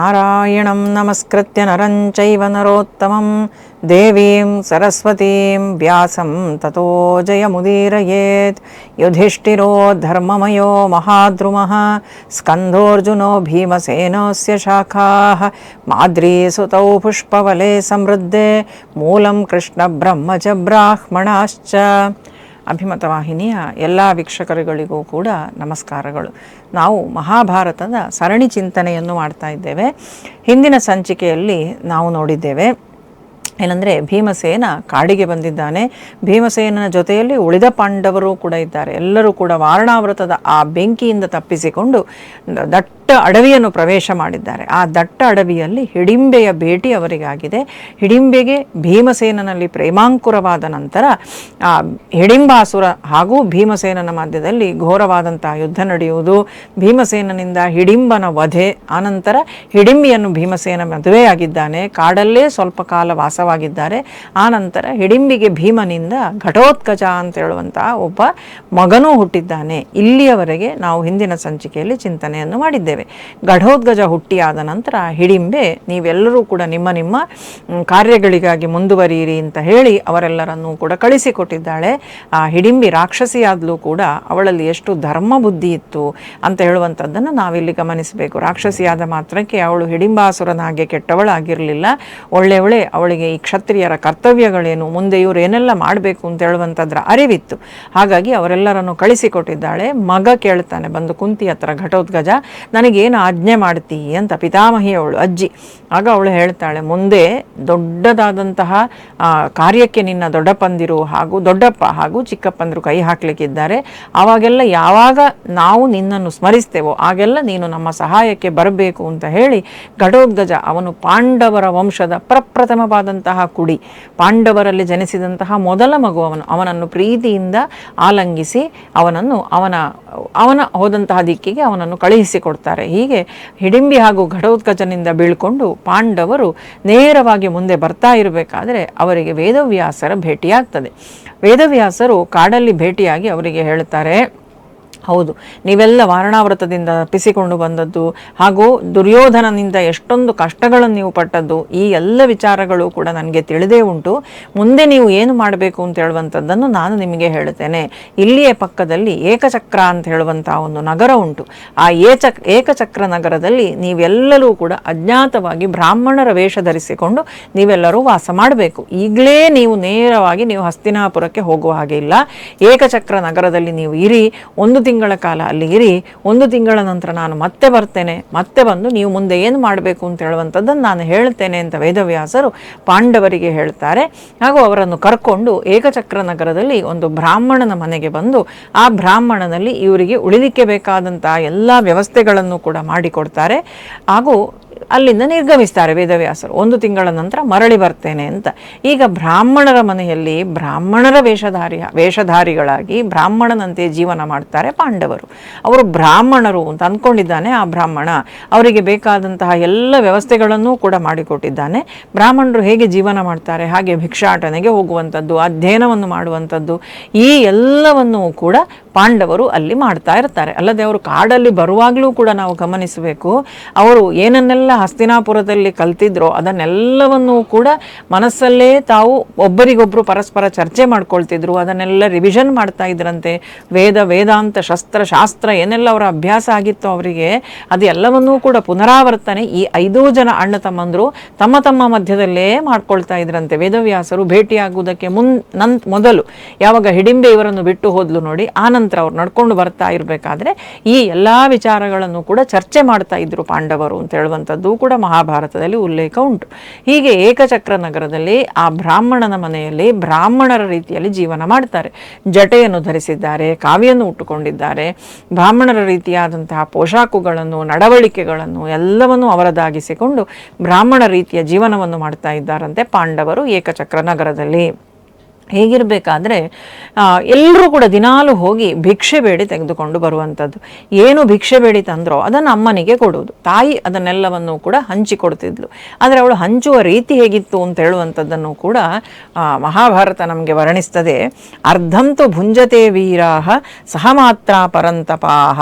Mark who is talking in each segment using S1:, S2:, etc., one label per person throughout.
S1: ನಾರಾಯಣಂ ನಮಸ್ಕೃತ್ಯ ನರಂ ಚೈವ ನರೋತ್ತಮಂ ದೇವೀಂ ಸರಸ್ವತೀಂ ವ್ಯಾಸಂ ತತೋ ಜಯಮುದೀರಯೇತ್. ಯುಧಿಷ್ಠಿರೋ ಧರ್ಮಮಯೋ ಮಹಾದ್ರುಮಃ ಸ್ಕಂಧೋರ್ಜುನೋ ಭೀಮಸೇನಸ್ಯ ಶಾಖಾಃ ಮಾದ್ರೀಸುತೌ ಪುಷ್ಪವಲೇ ಸಮೃದ್ಧೆ ಮೂಲಂ ಕೃಷ್ಣ ಬ್ರಹ್ಮ ಚ ಬ್ರಾಹ್ಮಣಾಶ್ಚ. ಅಭಿಮತ ವಾಹಿನಿಯ ಎಲ್ಲ ವೀಕ್ಷಕರುಗಳಿಗೂ ಕೂಡ ನಮಸ್ಕಾರಗಳು. ನಾವು ಮಹಾಭಾರತದ ಸರಣಿ ಚಿಂತನೆಯನ್ನು ಮಾಡ್ತಾ ಇದ್ದೇವೆ. ಹಿಂದಿನ ಸಂಚಿಕೆಯಲ್ಲಿ ನಾವು ನೋಡಿದ್ದೇವೆ ಏನಂದರೆ ಭೀಮಸೇನ ಕಾಡಿಗೆ ಬಂದಿದ್ದಾನೆ. ಭೀಮಸೇನನ ಜೊತೆಯಲ್ಲಿ ಉಳಿದ ಪಾಂಡವರು ಕೂಡ ಇದ್ದಾರೆ. ಎಲ್ಲರೂ ಕೂಡ ವಾರಣಾವೃತದ ಆ ಬೆಂಕಿಯಿಂದ ತಪ್ಪಿಸಿಕೊಂಡು ದಟ್ಟ ಅಡವಿಯನ್ನು ಪ್ರವೇಶ ಮಾಡಿದ್ದಾರೆ. ಆ ದಟ್ಟ ಅಡವಿಯಲ್ಲಿ ಹಿಡಿಂಬೆಯ ಭೇಟಿ ಅವರಿಗಾಗಿದೆ. ಹಿಡಿಂಬೆಗೆ ಭೀಮಸೇನನಲ್ಲಿ ಪ್ರೇಮಾಂಕುರವಾದ ನಂತರ ಆ ಹಿಡಿಂಬಾಸುರ ಹಾಗೂ ಭೀಮಸೇನನ ಮಧ್ಯದಲ್ಲಿ ಘೋರವಾದಂತಹ ಯುದ್ಧ ನಡೆಯುವುದು. ಭೀಮಸೇನನಿಂದ ಹಿಡಿಂಬನ ವಧೆ, ಆನಂತರ ಹಿಡಿಂಬಿಯನ್ನು ಭೀಮಸೇನ ಮದುವೆಯಾಗಿದ್ದಾನೆ. ಕಾಡಲ್ಲೇ ಸ್ವಲ್ಪ ಕಾಲ ವಾಸವಾಗಿದ್ದಾರೆ. ಆನಂತರ ಹಿಡಿಂಬಿಗೆ ಭೀಮನಿಂದ ಘಟೋತ್ಕಚ ಅಂತ ಹೇಳುವಂತಹ ಒಬ್ಬ ಮಗನೂ ಹುಟ್ಟಿದ್ದಾನೆ. ಇಲ್ಲಿಯವರೆಗೆ ನಾವು ಹಿಂದಿನ ಸಂಚಿಕೆಯಲ್ಲಿ ಚಿಂತನೆಯನ್ನು ಮಾಡಿದ್ದೇವೆ. ಘಟೋತ್ಕಚ ಹುಟ್ಟಿಯಾದ ನಂತರ ಹಿಡಿಂಬೆ ನೀವೆಲ್ಲರೂ ಕೂಡ ನಿಮ್ಮ ನಿಮ್ಮ ಕಾರ್ಯಗಳಿಗಾಗಿ ಮುಂದುವರಿಯಿರಿ ಅಂತ ಹೇಳಿ ಅವರೆಲ್ಲರನ್ನೂ ಕೂಡ ಕಳಿಸಿಕೊಟ್ಟಿದ್ದಾಳೆ. ಆ ಹಿಡಿಂಬಿ ರಾಕ್ಷಸಿಯಾದ್ಲೂ ಕೂಡ ಅವಳಲ್ಲಿ ಎಷ್ಟು ಧರ್ಮ ಬುದ್ಧಿ ಇತ್ತು ಅಂತ ಹೇಳುವಂಥದ್ದನ್ನು ನಾವಿಲ್ಲಿ ಗಮನಿಸಬೇಕು. ರಾಕ್ಷಸಿಯಾದ ಮಾತ್ರಕ್ಕೆ ಅವಳು ಹಿಡಿಂಬಾಸುರನ ಹಾಗೆ ಕೆಟ್ಟವಳಾಗಿರಲಿಲ್ಲ, ಒಳ್ಳೆಯವಳೆ. ಅವಳಿಗೆ ಈ ಕ್ಷತ್ರಿಯರ ಕರ್ತವ್ಯಗಳೇನು, ಮುಂದೆ ಇವರು ಏನೆಲ್ಲ ಮಾಡಬೇಕು ಅಂತ ಹೇಳುವಂಥದ್ರ ಅರಿವಿತ್ತು. ಹಾಗಾಗಿ ಅವರೆಲ್ಲರನ್ನು ಕಳಿಸಿಕೊಟ್ಟಿದ್ದಾಳೆ. ಮಗ ಕೇಳ್ತಾನೆ ಬಂದು ಕುಂತಿ ಹತ್ರ, ಘಟೋತ್ಕಚ ನನಗೇನು ಆಜ್ಞೆ ಮಾಡ್ತೀ ಅಂತ. ಪಿತಾಮಹಿಯವಳು ಅಜ್ಜಿ. ಆಗ ಅವಳು ಹೇಳ್ತಾಳೆ, ಮುಂದೆ ದೊಡ್ಡದಾದಂತಹ ಕಾರ್ಯಕ್ಕೆ ನಿನ್ನ ದೊಡ್ಡಪ್ಪಂದಿರು ಹಾಗೂ ದೊಡ್ಡಪ್ಪ ಹಾಗೂ ಚಿಕ್ಕಪ್ಪಂದಿರು ಕೈ ಹಾಕ್ಲಿಕ್ಕಿದ್ದಾರೆ. ಆವಾಗೆಲ್ಲ ಯಾವಾಗ ನಾವು ನಿನ್ನನ್ನು ಸ್ಮರಿಸ್ತೇವೋ ಆಗೆಲ್ಲ ನೀನು ನಮ್ಮ ಸಹಾಯಕ್ಕೆ ಬರಬೇಕು ಅಂತ ಹೇಳಿ ಘಟೋತ್ಕಚ ಅವನು ಪಾಂಡವರ ವಂಶದ ಪ್ರಪ್ರಥಮವಾದಂತಹ ಕುಡಿ, ಪಾಂಡವರಲ್ಲಿ ಜನಿಸಿದಂತಹ ಮೊದಲ ಮಗು. ಅವನನ್ನು ಪ್ರೀತಿಯಿಂದ ಆಲಂಗಿಸಿ ಅವನ ಹೋದಂತಹ ದಿಕ್ಕಿಗೆ ಅವನನ್ನು ಕಳುಹಿಸಿಕೊಡ್ತಾರೆ. ಹೀಗೆ ಹಿಡಿಂಬಿ ಹಾಗೂ ಘಟೋತ್ಕಚನಿಂದ ಬೀಳ್ಕೊಂಡು ಪಾಂಡವರು ನೇರವಾಗಿ ಮುಂದೆ ಬರ್ತಾ ಇರಬೇಕಾದ್ರೆ ಅವರಿಗೆ ವೇದವ್ಯಾಸರ ಭೇಟಿಯಾಗ್ತದೆ. ವೇದವ್ಯಾಸರು ಕಾಡಲ್ಲಿ ಭೇಟಿಯಾಗಿ ಅವರಿಗೆ ಹೇಳ್ತಾರೆ, ಹೌದು, ನೀವೆಲ್ಲ ವಾರಣಾವೃತದಿಂದ ತಪ್ಪಿಸಿಕೊಂಡು ಬಂದದ್ದು ಹಾಗೂ ದುರ್ಯೋಧನನಿಂದ ಎಷ್ಟೊಂದು ಕಷ್ಟಗಳನ್ನು ನೀವು ಪಟ್ಟದ್ದು, ಈ ಎಲ್ಲ ವಿಚಾರಗಳು ಕೂಡ ನನಗೆ ತಿಳಿದೇ ಉಂಟು. ಮುಂದೆ ನೀವು ಏನು ಮಾಡಬೇಕು ಅಂತ ಹೇಳುವಂಥದ್ದನ್ನು ನಾನು ನಿಮಗೆ ಹೇಳ್ತೇನೆ. ಇಲ್ಲಿಯೇ ಪಕ್ಕದಲ್ಲಿ ಏಕಚಕ್ರ ಅಂತ ಹೇಳುವಂಥ ಒಂದು ನಗರ ಉಂಟು. ಆ ಏಕಚಕ್ರ ನಗರದಲ್ಲಿ ನೀವೆಲ್ಲರೂ ಕೂಡ ಅಜ್ಞಾತವಾಗಿ ಬ್ರಾಹ್ಮಣರ ವೇಷ ಧರಿಸಿಕೊಂಡು ನೀವೆಲ್ಲರೂ ವಾಸ ಮಾಡಬೇಕು. ಈಗಲೇ ನೀವು ನೇರವಾಗಿ ನೀವು ಹಸ್ತಿನಾಪುರಕ್ಕೆ ಹೋಗುವ ಹಾಗೆ ಇಲ್ಲ. ಏಕಚಕ್ರ ನಗರದಲ್ಲಿ ನೀವು ಇರಿ, 1 ತಿಂಗಳ ಕಾಲ ಅಲ್ಲಿ ಇರಿ. 1 ತಿಂಗಳ ನಂತರ ನಾನು ಮತ್ತೆ ಬರ್ತೇನೆ. ಮತ್ತೆ ಬಂದು ನೀವು ಮುಂದೆ ಏನು ಮಾಡಬೇಕು ಅಂತ ಹೇಳುವಂಥದ್ದನ್ನು ನಾನು ಹೇಳ್ತೇನೆ ಅಂತ ವೇದವ್ಯಾಸರು ಪಾಂಡವರಿಗೆ ಹೇಳ್ತಾರೆ. ಹಾಗೂ ಅವರನ್ನು ಕರ್ಕೊಂಡು ಏಕಚಕ್ರ ನಗರದಲ್ಲಿ ಒಂದು ಬ್ರಾಹ್ಮಣನ ಮನೆಗೆ ಬಂದು ಆ ಬ್ರಾಹ್ಮಣನಲ್ಲಿ ಇವರಿಗೆ ಉಳಿಲಿಕ್ಕೆ ಬೇಕಾದಂತಹ ಎಲ್ಲ ವ್ಯವಸ್ಥೆಗಳನ್ನು ಕೂಡ ಮಾಡಿಕೊಡ್ತಾರೆ. ಹಾಗೂ ಅಲ್ಲಿಂದ ನಿರ್ಗಮಿಸ್ತಾರೆ ವೇದವ್ಯಾಸರು. 1 ತಿಂಗಳ ನಂತರ ಮರಳಿ ಬರ್ತೇನೆ ಅಂತ. ಈಗ ಬ್ರಾಹ್ಮಣರ ಮನೆಯಲ್ಲಿ ಬ್ರಾಹ್ಮಣರ ವೇಷಧಾರಿಗಳಾಗಿ ಬ್ರಾಹ್ಮಣನಂತೆ ಜೀವನ ಮಾಡ್ತಾರೆ ಪಾಂಡವರು. ಅವರು ಬ್ರಾಹ್ಮಣರು ಅಂತ ಅಂದ್ಕೊಂಡಿದ್ದಾನೆ ಆ ಬ್ರಾಹ್ಮಣ. ಅವರಿಗೆ ಬೇಕಾದಂತಹ ಎಲ್ಲ ವ್ಯವಸ್ಥೆಗಳನ್ನೂ ಕೂಡ ಮಾಡಿಕೊಟ್ಟಿದ್ದಾನೆ. ಬ್ರಾಹ್ಮಣರು ಹೇಗೆ ಜೀವನ ಮಾಡ್ತಾರೆ ಹಾಗೆ ಭಿಕ್ಷಾಟನೆಗೆ ಹೋಗುವಂಥದ್ದು, ಅಧ್ಯಯನವನ್ನು ಮಾಡುವಂಥದ್ದು, ಈ ಎಲ್ಲವನ್ನೂ ಕೂಡ ಪಾಂಡವರು ಅಲ್ಲಿ ಮಾಡ್ತಾ ಇರ್ತಾರೆ. ಅಲ್ಲದೆ ಅವರು ಕಾಡಲ್ಲಿ ಬರುವಾಗಲೂ ಕೂಡ ನಾವು ಗಮನಿಸಬೇಕು, ಅವರು ಏನನ್ನೆಲ್ಲ ಹಸ್ತಿನಾಪುರದಲ್ಲಿ ಕಲ್ತಿದ್ರೋ ಅದನ್ನೆಲ್ಲವನ್ನೂ ಕೂಡ ಮನಸ್ಸಲ್ಲೇ ತಾವು ಒಬ್ಬರಿಗೊಬ್ಬರು ಪರಸ್ಪರ ಚರ್ಚೆ ಮಾಡ್ಕೊಳ್ತಿದ್ರು. ಅದನ್ನೆಲ್ಲ ರಿವಿಷನ್ ಮಾಡ್ತಾ ಇದ್ರಂತೆ. ವೇದಾಂತ ಶಾಸ್ತ್ರ ಏನೆಲ್ಲ ಅವರ ಅಭ್ಯಾಸ ಆಗಿತ್ತು ಅವರಿಗೆ, ಅದು ಎಲ್ಲವನ್ನೂ ಕೂಡ ಪುನರಾವರ್ತನೆ ಈ 5 ಜನ ಅಣ್ಣ ತಮ್ಮಂದರು ತಮ್ಮ ಮಧ್ಯದಲ್ಲೇ ಮಾಡ್ಕೊಳ್ತಾ ಇದ್ರಂತೆ. ವೇದವ್ಯಾಸರು ಭೇಟಿಯಾಗುವುದಕ್ಕೆ ಮೊದಲು ಯಾವಾಗ ಹಿಡಿಂಬೆ ಇವರನ್ನು ಬಿಟ್ಟು ಹೋದ್ಲು ನೋಡಿ, ಆನಂತರ ಅವ್ರು ನಡ್ಕೊಂಡು ಬರ್ತಾ ಇರಬೇಕಾದ್ರೆ ಈ ಎಲ್ಲ ವಿಚಾರಗಳನ್ನು ಕೂಡ ಚರ್ಚೆ ಮಾಡ್ತಾ ಇದ್ರು ಪಾಂಡವರು ಅಂತ ಹೇಳುವಂಥದ್ದು ಕೂಡ ಮಹಾಭಾರತದಲ್ಲಿ ಉಲ್ಲೇಖ ಉಂಟು. ಹೀಗೆ ಏಕಚಕ್ರ ನಗರದಲ್ಲಿ ಆ ಬ್ರಾಹ್ಮಣನ ಮನೆಯಲ್ಲಿ ಬ್ರಾಹ್ಮಣರ ರೀತಿಯಲ್ಲಿ ಜೀವನ ಮಾಡ್ತಾರೆ. ಜಟೆಯನ್ನು ಧರಿಸಿದ್ದಾರೆ, ಕಾವಿಯನ್ನು ಉಟ್ಟುಕೊಂಡಿದ್ದಾರೆ. ಬ್ರಾಹ್ಮಣರ ರೀತಿಯಾದಂತಹ ಪೋಷಾಕುಗಳನ್ನು, ನಡವಳಿಕೆಗಳನ್ನು ಎಲ್ಲವನ್ನೂ ಅವರದಾಗಿಸಿಕೊಂಡು ಬ್ರಾಹ್ಮಣ ರೀತಿಯ ಜೀವನವನ್ನು ಮಾಡ್ತಾ ಇದ್ದಾರಂತೆ ಪಾಂಡವರು ಏಕಚಕ್ರ ನಗರದಲ್ಲಿ. ಹೇಗಿರಬೇಕಾದ್ರೆ ಎಲ್ಲರೂ ಕೂಡ ದಿನಾಲು ಹೋಗಿ ಭಿಕ್ಷೆ ಬೇಡಿ ತೆಗೆದುಕೊಂಡು ಬರುವಂಥದ್ದು. ಏನು ಭಿಕ್ಷೆ ಬೇಡಿ ತಂದ್ರೋ ಅದನ್ನು ಅಮ್ಮನಿಗೆ ಕೊಡುವುದು. ತಾಯಿ ಅದನ್ನೆಲ್ಲವನ್ನು ಕೂಡ ಹಂಚಿಕೊಡ್ತಿದ್ಲು. ಆದರೆ ಅವಳು ಹಂಚುವ ರೀತಿ ಹೇಗಿತ್ತು ಅಂತ ಹೇಳುವಂಥದ್ದನ್ನು ಕೂಡ ಮಹಾಭಾರತ ನಮಗೆ ವರ್ಣಿಸ್ತದೆ. ಅರ್ಧಂತು ಭುಂಜತೆ ವೀರಾಹ ಸಹ ಮಾತ್ರ ಪರಂತಪಾಹ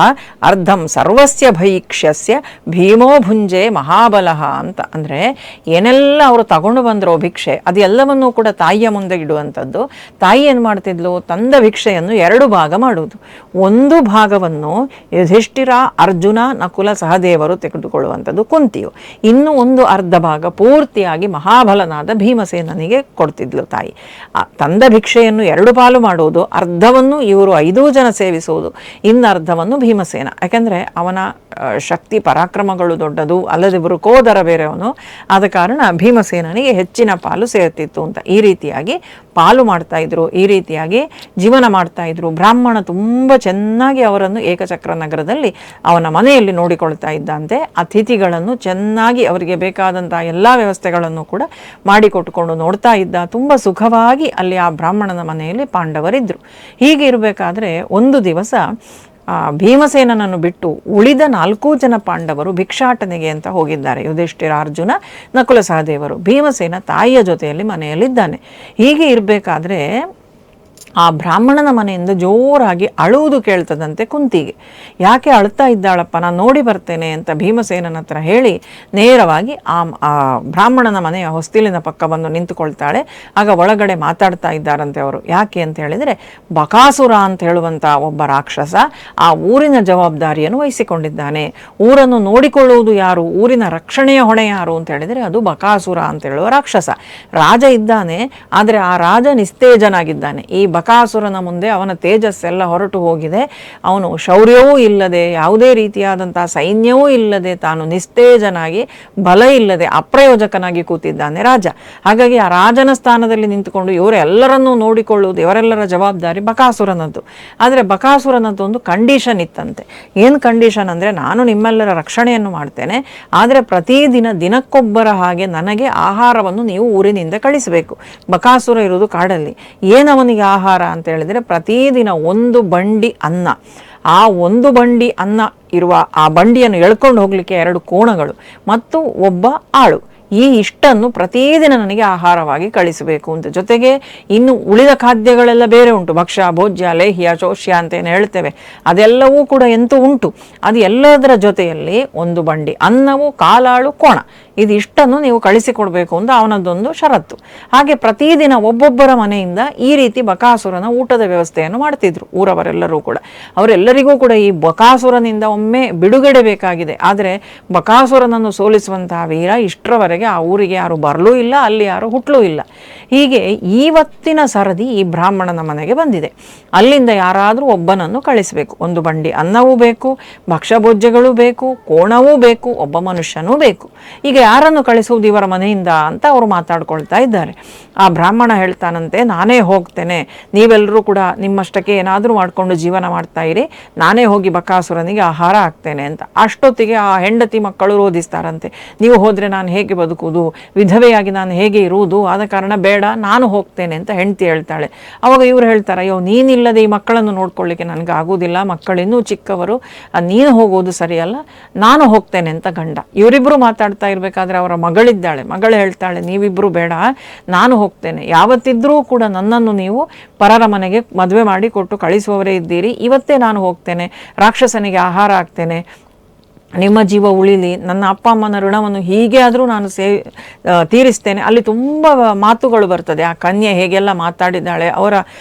S1: ಅರ್ಧಂ ಸರ್ವಸ್ಯ ಭೈಕ್ಷ್ಯಸ್ಯ ಭೀಮೋ ಭುಂಜೆ ಮಹಾಬಲಃ ಅಂತ. ಅಂದರೆ ಏನೆಲ್ಲ ಅವರು ತಗೊಂಡು ಬಂದರೋ ಭಿಕ್ಷೆ ಅದೆಲ್ಲವನ್ನೂ ಕೂಡ ತಾಯಿಯ ಮುಂದೆ ಇಡುವಂಥದ್ದು. ತಾಯಿ ಏನು ಮಾಡ್ತಿದ್ಲು, ತಂದ ಭಿಕ್ಷೆಯನ್ನು 2 ಭಾಗ ಮಾಡುವುದು. ಒಂದು ಭಾಗವನ್ನು ಯುಧಿಷ್ಠಿರ, ಅರ್ಜುನ, ನಕುಲ, ಸಹದೇವರು ತೆಗೆದುಕೊಳ್ಳುವಂಥದ್ದು ಕುಂತಿಯು. ಇನ್ನು ಒಂದು ಅರ್ಧ ಭಾಗ ಪೂರ್ತಿಯಾಗಿ ಮಹಾಬಲನಾದ ಭೀಮಸೇನನಿಗೆ ಕೊಡ್ತಿದ್ಲು ತಾಯಿ. ತಂದ ಭಿಕ್ಷೆಯನ್ನು 2 ಪಾಲು ಮಾಡುವುದು, ಅರ್ಧವನ್ನು ಇವರು 5 ಜನ ಸೇವಿಸುವುದು, ಇನ್ನರ್ಧವನ್ನು ಭೀಮಸೇನ. ಯಾಕೆಂದರೆ ಅವನ ಶಕ್ತಿ ಪರಾಕ್ರಮಗಳು ದೊಡ್ಡದು, ಅಲ್ಲದೆ ವೃಕೋದರ ಬೇರೆಯವನು, ಆದ ಕಾರಣ ಭೀಮಸೇನನಿಗೆ ಹೆಚ್ಚಿನ ಪಾಲು ಸೇರ್ತಿತ್ತು ಅಂತ. ಈ ರೀತಿಯಾಗಿ ಪಾಲು ಮಾಡ್ತಾ ಇದ್ರು, ಈ ರೀತಿಯಾಗಿ ಜೀವನ ಮಾಡ್ತಾ ಇದ್ರು. ಬ್ರಾಹ್ಮಣ ತುಂಬ ಚೆನ್ನಾಗಿ ಅವರನ್ನು ಏಕಚಕ್ರ ನಗರದಲ್ಲಿ ಅವನ ಮನೆಯಲ್ಲಿ ನೋಡಿಕೊಳ್ತಾ ಇದ್ದಂತೆ. ಅತಿಥಿಗಳನ್ನು ಚೆನ್ನಾಗಿ ಅವರಿಗೆ ಬೇಕಾದಂತಹ ಎಲ್ಲ ವ್ಯವಸ್ಥೆಗಳನ್ನು ಕೂಡ ಮಾಡಿಕೊಟ್ಟುಕೊಂಡು ನೋಡ್ತಾ ಇದ್ದ. ತುಂಬ ಸುಖವಾಗಿ ಅಲ್ಲಿ ಆ ಬ್ರಾಹ್ಮಣನ ಮನೆಯಲ್ಲಿ ಪಾಂಡವರಿದ್ದರು. ಹೀಗೆ ಇರಬೇಕಾದ್ರೆ ಒಂದು ದಿವಸ ಭೀಮಸೇನನನ್ನು ಬಿಟ್ಟು ಉಳಿದ 4 ಜನ ಪಾಂಡವರು ಭಿಕ್ಷಾಟನೆಗೆ ಅಂತ ಹೋಗಿದ್ದಾರೆ. ಯುಧಿಷ್ಠಿರ, ಅರ್ಜುನ, ನಕುಲ, ಸಹದೇವರು. ಭೀಮಸೇನ ತಾಯಿಯ ಜೊತೆಯಲ್ಲಿ ಮನೆಯಲ್ಲಿದ್ದಾನೆ. ಹೀಗೆ ಇರಬೇಕಾದ್ರೆ ಆ ಬ್ರಾಹ್ಮಣನ ಮನೆಯಿಂದ ಜೋರಾಗಿ ಅಳುವುದು ಕೇಳ್ತದಂತೆ ಕುಂತಿಗೆ. ಯಾಕೆ ಅಳ್ತಾ ಇದ್ದಾಳಪ್ಪ, ನಾನು ನೋಡಿ ಬರ್ತೇನೆ ಅಂತ ಭೀಮಸೇನನ ಹತ್ರ ಹೇಳಿ ನೇರವಾಗಿ ಆ ಬ್ರಾಹ್ಮಣನ ಮನೆಯ ಹೊಸ್ತಿಲಿನ ಪಕ್ಕ ಬಂದು ನಿಂತುಕೊಳ್ತಾಳೆ. ಆಗ ಒಳಗಡೆ ಮಾತಾಡ್ತಾ ಇದ್ದಾರಂತೆ ಅವರು. ಯಾಕೆ ಅಂತ ಹೇಳಿದರೆ, ಬಕಾಸುರ ಅಂತ ಹೇಳುವಂಥ ಒಬ್ಬ ರಾಕ್ಷಸ ಆ ಊರಿನ ಜವಾಬ್ದಾರಿಯನ್ನು ವಹಿಸಿಕೊಂಡಿದ್ದಾನೆ. ಊರನ್ನು ನೋಡಿಕೊಳ್ಳುವುದು ಯಾರು, ಊರಿನ ರಕ್ಷಣೆಯ ಹೊಣೆ ಯಾರು ಅಂತ ಹೇಳಿದರೆ ಅದು ಬಕಾಸುರ ಅಂತ ಹೇಳುವ ರಾಕ್ಷಸ. ರಾಜ ಇದ್ದಾನೆ, ಆದರೆ ಆ ರಾಜ ನಿಸ್ತೇಜನಾಗಿದ್ದಾನೆ. ಈ ಬಕಾಸುರನ ಮುಂದೆ ಅವನ ತೇಜಸ್ಸೆಲ್ಲ ಹೊರಟು ಹೋಗಿದೆ. ಅವನು ಶೌರ್ಯವೂ ಇಲ್ಲದೆ, ಯಾವುದೇ ರೀತಿಯಾದಂತಹ ಸೈನ್ಯವೂ ಇಲ್ಲದೆ, ತಾನು ನಿಸ್ತೇಜನಾಗಿ ಬಲ ಇಲ್ಲದೆ ಅಪ್ರಯೋಜಕನಾಗಿ ಕೂತಿದ್ದಾನೆ ರಾಜ. ಹಾಗಾಗಿ ಆ ರಾಜನ ಸ್ಥಾನದಲ್ಲಿ ನಿಂತುಕೊಂಡು ಇವರೆಲ್ಲರನ್ನೂ ನೋಡಿಕೊಳ್ಳುವುದು, ಇವರೆಲ್ಲರ ಜವಾಬ್ದಾರಿ ಬಕಾಸುರನದ್ದು. ಆದರೆ ಬಕಾಸುರನದ್ದು ಒಂದು ಕಂಡೀಷನ್ ಇತ್ತಂತೆ. ಏನು ಕಂಡೀಷನ್ ಅಂದರೆ, ನಾನು ನಿಮ್ಮೆಲ್ಲರ ರಕ್ಷಣೆಯನ್ನು ಮಾಡ್ತೇನೆ, ಆದರೆ ಪ್ರತಿದಿನ ದಿನಕ್ಕೊಬ್ಬರ ಹಾಗೆ ನನಗೆ ಆಹಾರವನ್ನು ನೀವು ಊರಿನಿಂದ ಕಳಿಸಬೇಕು. ಬಕಾಸುರ ಇರುವುದು ಕಾಡಲ್ಲಿ. ಏನವನಿಗೆ ಆಹಾರ ಅಂತ ಹೇಳಿದರೆ, ಪ್ರತಿದಿನ 1 ಬಂಡಿ ಅನ್ನ. ಆ 1 ಬಂಡಿ ಅನ್ನ ಇರುವ ಆ ಬಂಡಿಯನ್ನು ಎಳ್ಕೊಂಡು ಹೋಗಲಿಕ್ಕೆ 2 ಕೋಣಗಳು ಮತ್ತು ಒಬ್ಬ ಆಳು. ಈ ಇಷ್ಟನ್ನು ಪ್ರತಿದಿನ ನನಗೆ ಆಹಾರವಾಗಿ ಕಳಿಸಬೇಕು ಅಂತ. ಜೊತೆಗೆ ಇನ್ನು ಉಳಿದ ಖಾದ್ಯಗಳೆಲ್ಲ ಬೇರೆ ಉಂಟು. ಭಕ್ಷ್ಯ, ಭೋಜ್ಯ, ಲೇಹ್ಯ, ಚೋಷ್ಯ ಅಂತ ಏನು ಹೇಳ್ತೇವೆ, ಅದೆಲ್ಲವೂ ಕೂಡ ಎಂತೂ ಉಂಟು. ಅದು ಎಲ್ಲದರ ಜೊತೆಯಲ್ಲಿ 1 ಬಂಡಿ ಅನ್ನವು, ಕಾಲಾಳು, ಕೋಣ, ಇದಿಷ್ಟನ್ನು ನೀವು ಕಳಿಸಿಕೊಡ್ಬೇಕು ಅಂತ ಅವನದ್ದೊಂದು ಷರತ್ತು. ಹಾಗೆ ಪ್ರತಿದಿನ ಒಬ್ಬೊಬ್ಬರ ಮನೆಯಿಂದ ಈ ರೀತಿ ಬಕಾಸುರನ ಊಟದ ವ್ಯವಸ್ಥೆಯನ್ನು ಮಾಡ್ತಿದ್ರು ಊರವರೆಲ್ಲರೂ ಕೂಡ. ಅವರೆಲ್ಲರಿಗೂ ಕೂಡ ಈ ಬಕಾಸುರನಿಂದ ಒಮ್ಮೆ ಬಿಡುಗಡೆ ಬೇಕಾಗಿದೆ. ಆದರೆ ಬಕಾಸುರನನ್ನು ಸೋಲಿಸುವಂತಹ ವೀರ ಇಷ್ಟರವರೆಗೆ ಆ ಊರಿಗೆ ಯಾರು ಬರಲೂ ಇಲ್ಲ, ಅಲ್ಲಿ ಯಾರು ಹುಟ್ಟಲೂ ಇಲ್ಲ. ಹೀಗೆ ಇವತ್ತಿನ ಸರದಿ ಈ ಬ್ರಾಹ್ಮಣನ ಮನೆಗೆ ಬಂದಿದೆ. ಅಲ್ಲಿಂದ ಯಾರಾದರೂ ಒಬ್ಬನನ್ನು ಕಳಿಸಬೇಕು. 1 ಬಂಡಿ ಅನ್ನವೂ ಬೇಕು, ಭಕ್ಷ್ಯಭೋಜ್ಯಗಳು ಬೇಕು, ಕೋಣವೂ ಬೇಕು, ಒಬ್ಬ ಮನುಷ್ಯನೂ ಬೇಕು. ಈಗ ಯಾರನ್ನು ಕಳಿಸುವುದು ಇವರ ಮನೆಯಿಂದ ಅಂತ ಅವರು ಮಾತಾಡ್ಕೊಳ್ತಾ ಇದ್ದಾರೆ. ಆ ಬ್ರಾಹ್ಮಣ ಹೇಳ್ತಾನಂತೆ, ನಾನೇ ಹೋಗ್ತೇನೆ, ನೀವೆಲ್ಲರೂ ಕೂಡ ನಿಮ್ಮಷ್ಟಕ್ಕೆ ಏನಾದರೂ ಮಾಡಿಕೊಂಡು ಜೀವನ ಮಾಡ್ತಾ ಇರಿ, ನಾನೇ ಹೋಗಿ ಬಕಾಸುರನಿಗೆ ಆಹಾರ ಹಾಕ್ತೇನೆ ಅಂತ. ಅಷ್ಟೊತ್ತಿಗೆ ಆ ಹೆಂಡತಿ ಮಕ್ಕಳು ರೋಧಿಸ್ತಾರಂತೆ, ನೀವು ಹೋದರೆ ನಾನು ಹೇಗೆ ಬದುಕುವುದು, ವಿಧವೆಯಾಗಿ ನಾನು ಹೇಗೆ ಇರುವುದು, ಆದ ಕಾರಣ ಬೇಡ, ನಾನು ಹೋಗ್ತೇನೆ ಅಂತ ಹೆಂಡತಿ ಹೇಳ್ತಾಳೆ. ಅವಾಗ ಇವ್ರು ಹೇಳ್ತಾರೆ, ಅಯ್ಯೋ ನೀನಿಲ್ಲದೆ ಈ ಮಕ್ಕಳನ್ನು ನೋಡ್ಕೊಳ್ಳಿಕ್ಕೆ ನನಗೆ ಆಗೋದಿಲ್ಲ, ಮಕ್ಕಳಿನ್ನೂ ಚಿಕ್ಕವರು, ನೀನು ಹೋಗೋದು ಸರಿಯಲ್ಲ, ನಾನು ಹೋಗ್ತೇನೆ ಅಂತ ಗಂಡ. ಇವರಿಬ್ಬರು ಮಾತಾಡ್ತಾ ಇರಬೇಕಾದ್ರೆ ಅವರ ಮಗಳಿದ್ದಾಳೆ. ಮಗಳು ಹೇಳ್ತಾಳೆ, ನೀವಿಬ್ಬರು ಬೇಡ, ನಾನು ಹೋಗ್ತೇನೆ. ಯಾವತ್ತಿದ್ರೂ ಕೂಡ ನನ್ನನ್ನು ನೀವು ಪರರ ಮನೆಗೆ ಮದುವೆ ಮಾಡಿ ಕೊಟ್ಟು ಕಳಿಸುವವರೇ ಇದ್ದೀರಿ. ಇವತ್ತೇ ನಾನು ಹೋಗ್ತೇನೆ, ರಾಕ್ಷಸನಿಗೆ ಆಹಾರ ಹಾಕ್ತೇನೆ, ನಿಮ್ಮ ಜೀವ ಉಳಿಲಿ, ನನ್ನ ಅಪ್ಪ ಅಮ್ಮನ ಋಣವನ್ನು ಹೀಗೆ ಆದರೂ ನಾನು ತೀರಿಸ್ತೇನೆ. ಅಲ್ಲಿ ತುಂಬ ಮಾತುಗಳು ಬರ್ತದೆ. ಆ ಕನ್ಯೆ ಹೇಗೆಲ್ಲ ಮಾತಾಡಿದ್ದಾಳೆ, ಅವರ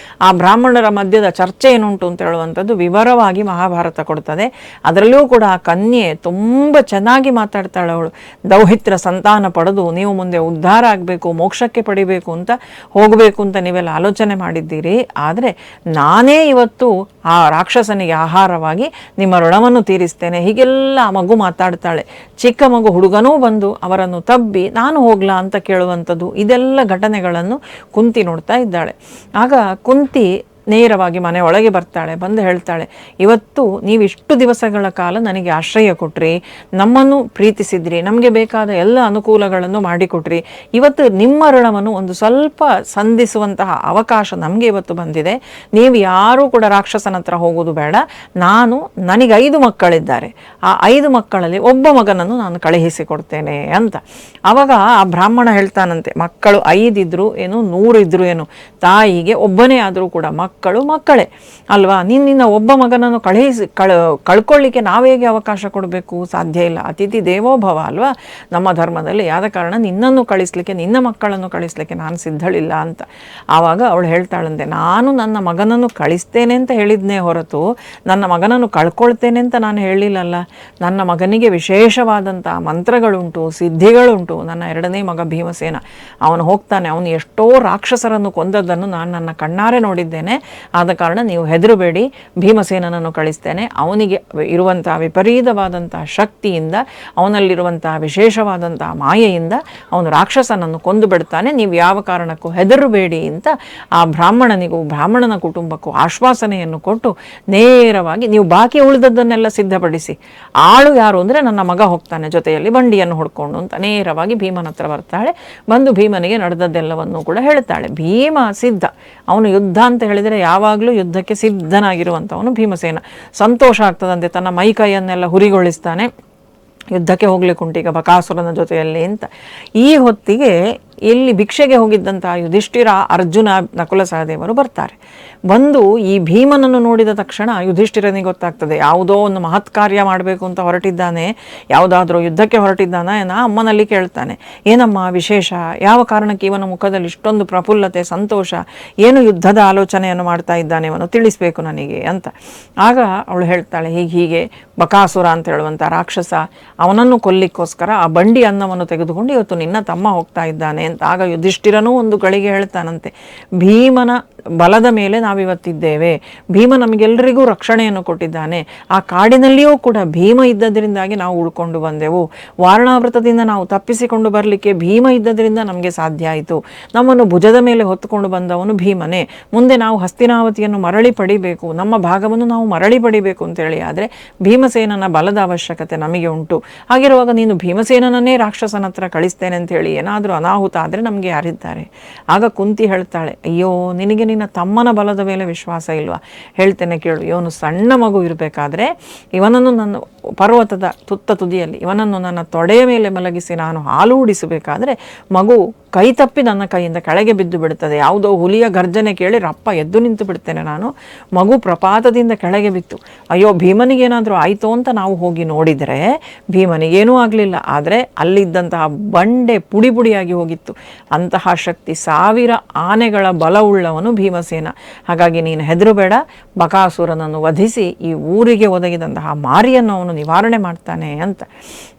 S1: ಆ ಬ್ರಾಹ್ಮಣರ ಮಧ್ಯದ ಚರ್ಚೆ ಏನುಂಟು ಅಂತ ಹೇಳುವಂಥದ್ದು ವಿವರವಾಗಿ ಮಹಾಭಾರತ ಕೊಡ್ತದೆ. ಅದರಲ್ಲೂ ಕೂಡ ಆ ಕನ್ಯೆ ತುಂಬ ಚೆನ್ನಾಗಿ ಮಾತಾಡ್ತಾಳೆ. ಅವಳು ದೌಹಿತ್ರ ಸಂತಾನ ಪಡೆದು ನೀವು ಮುಂದೆ ಉದ್ಧಾರ ಆಗಬೇಕು, ಮೋಕ್ಷಕ್ಕೆ ಪಡಿಬೇಕು ಅಂತ ಹೋಗಬೇಕು ಅಂತ ನೀವೆಲ್ಲ ಆಲೋಚನೆ ಮಾಡಿದ್ದೀರಿ. ಆದರೆ ನಾನೇ ಇವತ್ತು ಆ ರಾಕ್ಷಸನಿಗೆ ಆಹಾರವಾಗಿ ನಿಮ್ಮ ಋಣವನ್ನು ತೀರಿಸ್ತೇನೆ. ಹೀಗೆಲ್ಲ ಮಗು ಮಾತಾಡ್ತಾಳೆ. ಚಿಕ್ಕ ಮಗು ಹುಡುಗನೂ ಬಂದು ಅವರನ್ನು ತಬ್ಬಿ ನಾನು ಹೋಗ್ಲಾ ಅಂತ ಕೇಳುವಂಥದ್ದು, ಇದೆಲ್ಲ ಘಟನೆಗಳನ್ನು ಕುಂತಿ ನೋಡ್ತಾ ಇದ್ದಾಳೆ. ಆಗ ಕುಂತಿ ನೇರವಾಗಿ ಮನೆ ಒಳಗೆ ಬರ್ತಾಳೆ. ಬಂದು ಹೇಳ್ತಾಳೆ, ಇವತ್ತು ನೀವಿಷ್ಟು ದಿವಸಗಳ ಕಾಲ ನನಗೆ ಆಶ್ರಯ ಕೊಟ್ರಿ, ನಮ್ಮನ್ನು ಪ್ರೀತಿಸಿದ್ರಿ, ನಮಗೆ ಬೇಕಾದ ಎಲ್ಲ ಅನುಕೂಲಗಳನ್ನು ಮಾಡಿಕೊಟ್ರಿ. ಇವತ್ತು ನಿಮ್ಮ ಋಣವನ್ನು ಒಂದು ಸ್ವಲ್ಪ ಸಂಧಿಸುವಂತಹ ಅವಕಾಶ ನಮಗೆ ಇವತ್ತು ಬಂದಿದೆ. ನೀವು ಯಾರೂ ಕೂಡ ರಾಕ್ಷಸನ ಹತ್ರ ಹೋಗೋದು ಬೇಡ. ನನಗೆ 5 ಮಕ್ಕಳಿದ್ದಾರೆ, ಆ 5 ಮಕ್ಕಳಲ್ಲಿ ಒಬ್ಬ ಮಗನನ್ನು ನಾನು ಕಳುಹಿಸಿಕೊಡ್ತೇನೆ ಅಂತ. ಆವಾಗ ಆ ಬ್ರಾಹ್ಮಣ ಹೇಳ್ತಾನಂತೆ, ಮಕ್ಕಳು 5 ಇದ್ರು ಏನು 100 ಇದ್ರು ಏನು, ತಾಯಿಗೆ ಒಬ್ಬನೇ ಆದರೂ ಕೂಡ ಮಕ್ಕಳು ಮಕ್ಕಳೇ ಅಲ್ವಾ. ನಿನ್ನ ಒಬ್ಬ ಮಗನನ್ನು ಕಳ್ಕೊಳ್ಳಿಕ್ಕೆ ನಾವೇಗೆ ಅವಕಾಶ ಕೊಡಬೇಕು? ಸಾಧ್ಯ ಇಲ್ಲ. ಅತಿಥಿ ದೇವೋಭವ ಅಲ್ವಾ ನಮ್ಮ ಧರ್ಮದಲ್ಲಿ. ಆದ ಕಾರಣ ನಿನ್ನನ್ನು ಕಳಿಸ್ಲಿಕ್ಕೆ, ನಿನ್ನ ಮಕ್ಕಳನ್ನು ಕಳಿಸ್ಲಿಕ್ಕೆ ನಾನು ಸಿದ್ಧಳಿಲ್ಲ ಅಂತ. ಆವಾಗ ಅವಳು ಹೇಳ್ತಾಳಂತೆ, ನಾನು ನನ್ನ ಮಗನನ್ನು ಕಳಿಸ್ತೇನೆ ಅಂತ ಹೇಳಿದ್ನೇ ಹೊರತು ನನ್ನ ಮಗನನ್ನು ಕಳ್ಕೊಳ್ತೇನೆ ಅಂತ ನಾನು ಹೇಳಿಲ್ಲಲ್ಲ. ನನ್ನ ಮಗನಿಗೆ ವಿಶೇಷವಾದಂಥ ಮಂತ್ರಗಳುಂಟು, ಸಿದ್ಧಿಗಳುಂಟು. ನನ್ನ 2ನೇ ಮಗ ಭೀಮಸೇನ, ಅವನು ಹೋಗ್ತಾನೆ, ಅವನು ಎಷ್ಟೋ ರಾಕ್ಷಸರನ್ನು ಕೊಂದದ್ದನ್ನು ನಾನು ನನ್ನ ಕಣ್ಣಾರೆ ನೋಡಿದ್ದೇನೆ. ಆದ ಕಾರಣ ನೀವು ಹೆದರಬೇಡಿ, ಭೀಮಸೇನನನ್ನು ಕಳಿಸ್ತೇನೆ. ಅವನಿಗೆ ಇರುವಂಥ ವಿಪರೀತವಾದಂಥ ಶಕ್ತಿಯಿಂದ, ಅವನಲ್ಲಿರುವಂಥ ವಿಶೇಷವಾದಂಥ ಮಾಯೆಯಿಂದ ಅವನು ರಾಕ್ಷಸನನ್ನು ಕೊಂದು ಬಿಡ್ತಾನೆ. ನೀವು ಯಾವ ಕಾರಣಕ್ಕೂ ಹೆದರಬೇಡಿ ಅಂತ ಆ ಬ್ರಾಹ್ಮಣನಿಗೂ ಬ್ರಾಹ್ಮಣನ ಕುಟುಂಬಕ್ಕೂ ಆಶ್ವಾಸನೆಯನ್ನು ಕೊಟ್ಟು ನೇರವಾಗಿ ನೀವು ಬಾಕಿ ಉಳಿದದ್ದನ್ನೆಲ್ಲ ಸಿದ್ಧಪಡಿಸಿ, ಆಳು ಯಾರು ಅಂದರೆ ನನ್ನ ಮಗ ಹೋಗ್ತಾನೆ ಜೊತೆಯಲ್ಲಿ ಬಂಡಿಯನ್ನು ಹೊಡ್ಕೊಂಡು ಅಂತ ನೇರವಾಗಿ ಭೀಮನ ಹತ್ರ ಬರ್ತಾಳೆ. ಬಂದು ಭೀಮನಿಗೆ ನಡೆದದ್ದೆಲ್ಲವನ್ನು ಕೂಡ ಹೇಳ್ತಾಳೆ. ಭೀಮ ಸಿದ್ಧ, ಅವನು ಯುದ್ಧ ಅಂತ ಹೇಳಿದರೆ ಯಾವಾಗಲೂ ಯುದ್ಧಕ್ಕೆ ಸಿದ್ಧನಾಗಿರುವಂಥವನು ಭೀಮಸೇನ. ಸಂತೋಷ ಆಗ್ತದಂತೆ, ತನ್ನ ಮೈಕೈಯನ್ನೆಲ್ಲ ಹುರಿಗೊಳಿಸ್ತಾನೆ. ಯುದ್ಧಕ್ಕೆ ಹೋಗ್ಲಿಕ್ಕುಂಟು ಈಗ ಬಕಾಸುರನ ಜೊತೆಯಲ್ಲಿ ಅಂತ. ಈ ಹೊತ್ತಿಗೆ ಇಲ್ಲಿ ಭಿಕ್ಷೆಗೆ ಹೋಗಿದ್ದಂಥ ಯುಧಿಷ್ಠಿರ, ಅರ್ಜುನ, ನಕುಲ ಸಹದೇವರು ಬರ್ತಾರೆ. ಬಂದು ಈ ಭೀಮನನ್ನು ನೋಡಿದ ತಕ್ಷಣ ಯುಧಿಷ್ಠಿರನಿಗೆ ಗೊತ್ತಾಗ್ತದೆ, ಯಾವುದೋ ಒಂದು ಮಹತ್ ಕಾರ್ಯ ಮಾಡಬೇಕು ಅಂತ ಹೊರಟಿದ್ದಾನೆ, ಯಾವುದಾದ್ರೂ ಯುದ್ಧಕ್ಕೆ ಹೊರಟಿದ್ದಾನೆ. ಅಮ್ಮನಲ್ಲಿ ಕೇಳ್ತಾನೆ, ಏನಮ್ಮ ವಿಶೇಷ, ಯಾವ ಕಾರಣಕ್ಕೆ ಇವನ ಮುಖದಲ್ಲಿ ಇಷ್ಟೊಂದು ಪ್ರಫುಲ್ಲತೆ, ಸಂತೋಷ, ಏನು ಯುದ್ಧದ ಆಲೋಚನೆಯನ್ನು ಮಾಡ್ತಾ ಇದ್ದಾನೆ ಇವನು, ತಿಳಿಸ್ಬೇಕು ನನಗೆ ಅಂತ. ಆಗ ಅವಳು ಹೇಳ್ತಾಳೆ, ಹೀಗೆ ಬಕಾಸುರ ಅಂತ ಹೇಳುವಂಥ ರಾಕ್ಷಸ, ಅವನನ್ನು ಕೊಲ್ಲಿಕ್ಕೋಸ್ಕರ ಆ ಬಂಡಿ ಅನ್ನವನ್ನು ತೆಗೆದುಕೊಂಡು ಇವತ್ತು ನಿನ್ನ ತಮ್ಮ ಹೋಗ್ತಾ ಇದ್ದಾನೆ ಅಂತ. ಆಗ ಯುಧಿಷ್ಠಿರನೂ ಒಂದು ಗಳಿಗೆ ಹೇಳ್ತಾನಂತೆ, ಭೀಮನ ಬಲದ ಮೇಲೆ ನಾವಿವತ್ತಿದ್ದೇವೆ, ಭೀಮ ನಮಗೆಲ್ಲರಿಗೂ ರಕ್ಷಣೆಯನ್ನು ಕೊಟ್ಟಿದ್ದಾನೆ, ಆ ಕಾಡಿನಲ್ಲಿಯೂ ಕೂಡ ಭೀಮ ಇದ್ದದರಿಂದಾಗಿ ನಾವು ಉಳ್ಕೊಂಡು ಬಂದೆವು, ವಾರಣಾವೃತದಿಂದ ನಾವು ತಪ್ಪಿಸಿಕೊಂಡು ಬರಲಿಕ್ಕೆ ಭೀಮ ಇದ್ದದರಿಂದ ನಮಗೆ ಸಾಧ್ಯ ಆಯಿತು, ನಮ್ಮನ್ನು ಭುಜದ ಮೇಲೆ ಹೊತ್ತುಕೊಂಡು ಬಂದವನು ಭೀಮನೇ, ಮುಂದೆ ನಾವು ಹಸ್ತಿನಾವತಿಯನ್ನು ಮರಳಿ ಪಡಿಬೇಕು, ನಮ್ಮ ಭಾಗವನ್ನು ನಾವು ಮರಳಿ ಪಡಿಬೇಕು ಅಂತೇಳಿ ಆದರೆ ಭೀಮಸೇನನ ಬಲದ ಅವಶ್ಯಕತೆ ನಮಗೆ ಉಂಟು. ಹಾಗಿರುವಾಗ ನೀನು ಭೀಮಸೇನನ್ನೇ ರಾಕ್ಷಸನ ಹತ್ರ ಕಳಿಸ್ತೇನೆ ಅಂತ ಹೇಳಿ ಏನಾದರೂ ಅನಾಹುತ ಆದರೆ ನಮಗೆ ಯಾರಿದ್ದಾರೆ? ಆಗ ಕುಂತಿ ಹೇಳ್ತಾಳೆ, ಅಯ್ಯೋ ನಿನಗೆ ನಿನ್ನ ತಮ್ಮನ ಬಲದ ಮೇಲೆ ವಿಶ್ವಾಸ ಇಲ್ವಾ? ಹೇಳ್ತೇನೆ ಕೇಳು, ಇವನು ಸಣ್ಣ ಮಗು ಇರಬೇಕಾದ್ರೆ ಇವನನ್ನು ನನ್ನ ಪರ್ವತದ ತುದಿಯಲ್ಲಿ ಇವನನ್ನು ನನ್ನ ತೊಡೆಯ ಮೇಲೆ ಮಲಗಿಸಿ ನಾನು ಹಾಲು ಉಡಿಸಬೇಕಾದ್ರೆ ಮಗು ಕೈ ತಪ್ಪಿ ನನ್ನ ಕೈಯಿಂದ ಕೆಳಗೆ ಬಿದ್ದು ಬಿಡುತ್ತದೆ. ಯಾವುದೋ ಹುಲಿಯ ಗರ್ಜನೆ ಕೇಳಿ ರಪ್ಪ ಎದ್ದು ನಿಂತು ಬಿಡ್ತೇನೆ ನಾನು. ಮಗು ಪ್ರಪಾತದಿಂದ ಕೆಳಗೆ ಬಿತ್ತು. ಅಯ್ಯೋ ಭೀಮನಿಗೇನಾದರೂ ಆಯಿತು ಅಂತ ನಾವು ಹೋಗಿ ನೋಡಿದರೆ ಭೀಮನಿಗೇನೂ ಆಗಲಿಲ್ಲ, ಆದರೆ ಅಲ್ಲಿದ್ದಂತಹ ಬಂಡೆ ಪುಡಿ ಪುಡಿಯಾಗಿ ಹೋಗಿತ್ತು. ಅಂತಹ ಶಕ್ತಿ 1000 ಆನೆಗಳ ಬಲವುಳ್ಳವನು ಭೀಮಸೇನ. ಹಾಗಾಗಿ ನೀನು ಹೆದರಬೇಡ, ಬಕಾಸುರನನ್ನು ವಧಿಸಿ ಈ ಊರಿಗೆ ಒದಗಿದಂತಹ ಮಾರಿಯನ್ನು ಅವನು ನಿವಾರಣೆ ಮಾಡ್ತಾನೆ ಅಂತ.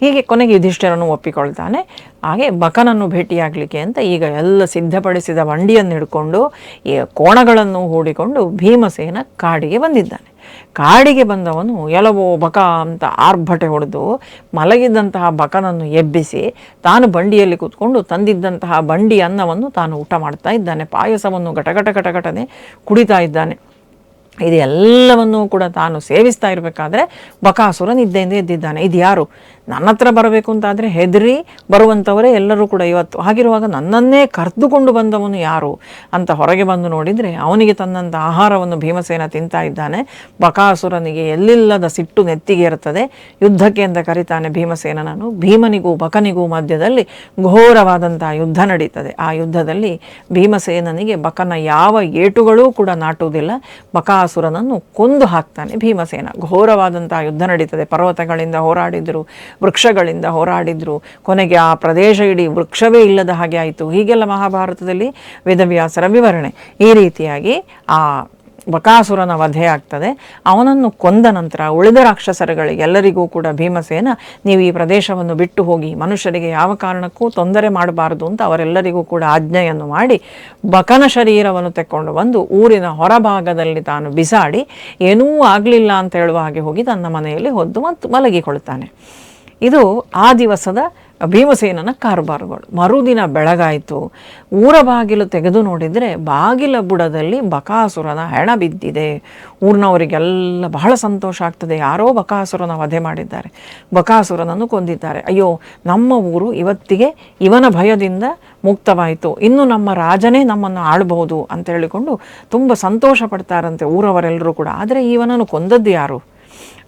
S1: ಹೀಗೆ ಕೊನೆಗೆ ಯುಧಿಷ್ಠಿರನು ಒಪ್ಪಿಕೊಳ್ತಾನೆ. ಹಾಗೆ ಬಕನನ್ನು ಭೇಟಿಯಾಗಲಿಕ್ಕೆ ಅಂತ ಈಗ ಎಲ್ಲ ಸಿದ್ಧಪಡಿಸಿದ ಬಂಡಿಯನ್ನು ಹಿಡ್ಕೊಂಡು ಈ ಕೋಣಗಳನ್ನು ಹೂಡಿಕೊಂಡು ಭೀಮಸೇನ ಕಾಡಿಗೆ ಬಂದಿದ್ದಾನೆ. ಕಾಡಿಗೆ ಬಂದವನು ಎಲವೋ ಬಕ ಅಂತ ಆರ್ಭಟೆ ಹೊಡೆದು ಮಲಗಿದ್ದಂತಹ ಬಕನನ್ನು ಎಬ್ಬಿಸಿ ತಾನು ಬಂಡಿಯಲ್ಲಿ ಕೂತ್ಕೊಂಡು ತಂದಿದ್ದಂತಹ ಬಂಡಿ ಅನ್ನವನ್ನು ತಾನು ಊಟ ಮಾಡ್ತಾ ಇದ್ದಾನೆ. ಪಾಯಸವನ್ನು ಘಟಘಟನೆ ಕುಡಿತಾ ಇದ್ದಾನೆ. ಇದು ಎಲ್ಲವನ್ನೂ ಕೂಡ ತಾನು ಸೇವಿಸ್ತಾ ಇರಬೇಕಾದ್ರೆ ಬಕಾಸುರ ನಿದ್ದೆಯಿಂದ ಎದ್ದಿದ್ದಾನೆ. ಇದು ಯಾರು? ನನ್ನ ಹತ್ರ ಬರಬೇಕು ಅಂತಾದರೆ ಹೆದರಿ ಬರುವಂಥವರೇ ಎಲ್ಲರೂ ಕೂಡ ಇವತ್ತು. ಹಾಗಿರುವಾಗ ನನ್ನನ್ನೇ ಕರೆದುಕೊಂಡು ಬಂದವನು ಯಾರು ಅಂತ ಹೊರಗೆ ಬಂದು ನೋಡಿದರೆ ಅವನಿಗೆ ತನ್ನಂಥ ಆಹಾರವನ್ನು ಭೀಮಸೇನ ತಿಂತಾ ಇದ್ದಾನೆ. ಬಕಾಸುರನಿಗೆ ಎಲ್ಲಿಲ್ಲದ ಸಿಟ್ಟು ನೆತ್ತಿಗೆ ಇರ್ತದೆ. ಯುದ್ಧಕ್ಕೆ ಅಂತ ಕರೀತಾನೆ ಭೀಮಸೇನನನ್ನು. ಭೀಮನಿಗೂ ಬಕನಿಗೂ ಮಧ್ಯದಲ್ಲಿ ಘೋರವಾದಂಥ ಯುದ್ಧ ನಡೀತದೆ. ಆ ಯುದ್ಧದಲ್ಲಿ ಭೀಮಸೇನನಿಗೆ ಬಕನ ಯಾವ ಏಟುಗಳೂ ಕೂಡ ನಾಟುವುದಿಲ್ಲ. ಬಕಾಸುರನನ್ನು ಕೊಂದು ಹಾಕ್ತಾನೆ ಭೀಮಸೇನ. ಘೋರವಾದಂಥ ಯುದ್ಧ ನಡೀತದೆ. ಪರ್ವತಗಳಿಂದ ಹೋರಾಡಿದ್ರು, ವೃಕ್ಷಗಳಿಂದ ಹೋರಾಡಿದ್ರು, ಕೊನೆಗೆ ಆ ಪ್ರದೇಶ ಇಡೀ ವೃಕ್ಷವೇ ಇಲ್ಲದ ಹಾಗೆ ಆಯಿತು. ಹೀಗೆಲ್ಲ ಮಹಾಭಾರತದಲ್ಲಿ ವೇದವ್ಯಾಸರ ವಿವರಣೆ. ಈ ರೀತಿಯಾಗಿ ಆ ಬಕಾಸುರನ ವಧೆ ಆಗ್ತದೆ. ಅವನನ್ನು ಕೊಂದ ನಂತರ ಉಳಿದ ರಾಕ್ಷಸರುಗಳಿಗೆಲ್ಲರಿಗೂ ಕೂಡ ಭೀಮಸೇನ ನೀವು ಈ ಪ್ರದೇಶವನ್ನು ಬಿಟ್ಟು ಹೋಗಿ, ಮನುಷ್ಯರಿಗೆ ಯಾವ ಕಾರಣಕ್ಕೂ ತೊಂದರೆ ಮಾಡಬಾರದು ಅಂತ ಅವರೆಲ್ಲರಿಗೂ ಕೂಡ ಆಜ್ಞೆಯನ್ನು ಮಾಡಿ ಬಕನ ಶರೀರವನ್ನು ತೆಕ್ಕೊಂಡು ಬಂದು ಊರಿನ ಹೊರಭಾಗದಲ್ಲಿ ತಾನು ಬಿಸಾಡಿ ಏನೂ ಆಗಲಿಲ್ಲ ಅಂತ ಹೇಳುವ ಹಾಗೆ ಹೋಗಿ ತನ್ನ ಮನೆಯಲ್ಲಿ ಹೊದ್ದು ಮತ್ತು ಮಲಗಿಕೊಳ್ತಾನೆ. ಇದು ಆ ದಿವಸದ ಭೀಮಸೇನನ ಕಾರ್ಬಾರುಗಳು. ಮರುದಿನ ಬೆಳಗಾಯಿತು. ಊರ ಬಾಗಿಲು ತೆಗೆದು ನೋಡಿದರೆ ಬಾಗಿಲ ಬುಡದಲ್ಲಿ ಬಕಾಸುರನ ಹೆಣ ಬಿದ್ದಿದೆ. ಊರಿನವರಿಗೆಲ್ಲ ಬಹಳ ಸಂತೋಷ ಆಗ್ತದೆ. ಯಾರೋ ಬಕಾಸುರನ ವಧೆ ಮಾಡಿದ್ದಾರೆ, ಬಕಾಸುರನನ್ನು ಕೊಂದಿದ್ದಾರೆ. ಅಯ್ಯೋ, ನಮ್ಮ ಊರು ಇವತ್ತಿಗೆ ಇವನ ಭಯದಿಂದ ಮುಕ್ತವಾಯಿತು, ಇನ್ನು ನಮ್ಮ ರಾಜನೇ ನಮ್ಮನ್ನು ಆಳ್ಬಹುದು ಅಂತ ಹೇಳಿಕೊಂಡು ತುಂಬ ಸಂತೋಷ ಪಡ್ತಾರಂತೆ ಊರವರೆಲ್ಲರೂ ಕೂಡ. ಆದರೆ ಇವನನ್ನು ಕೊಂದದ್ದು ಯಾರು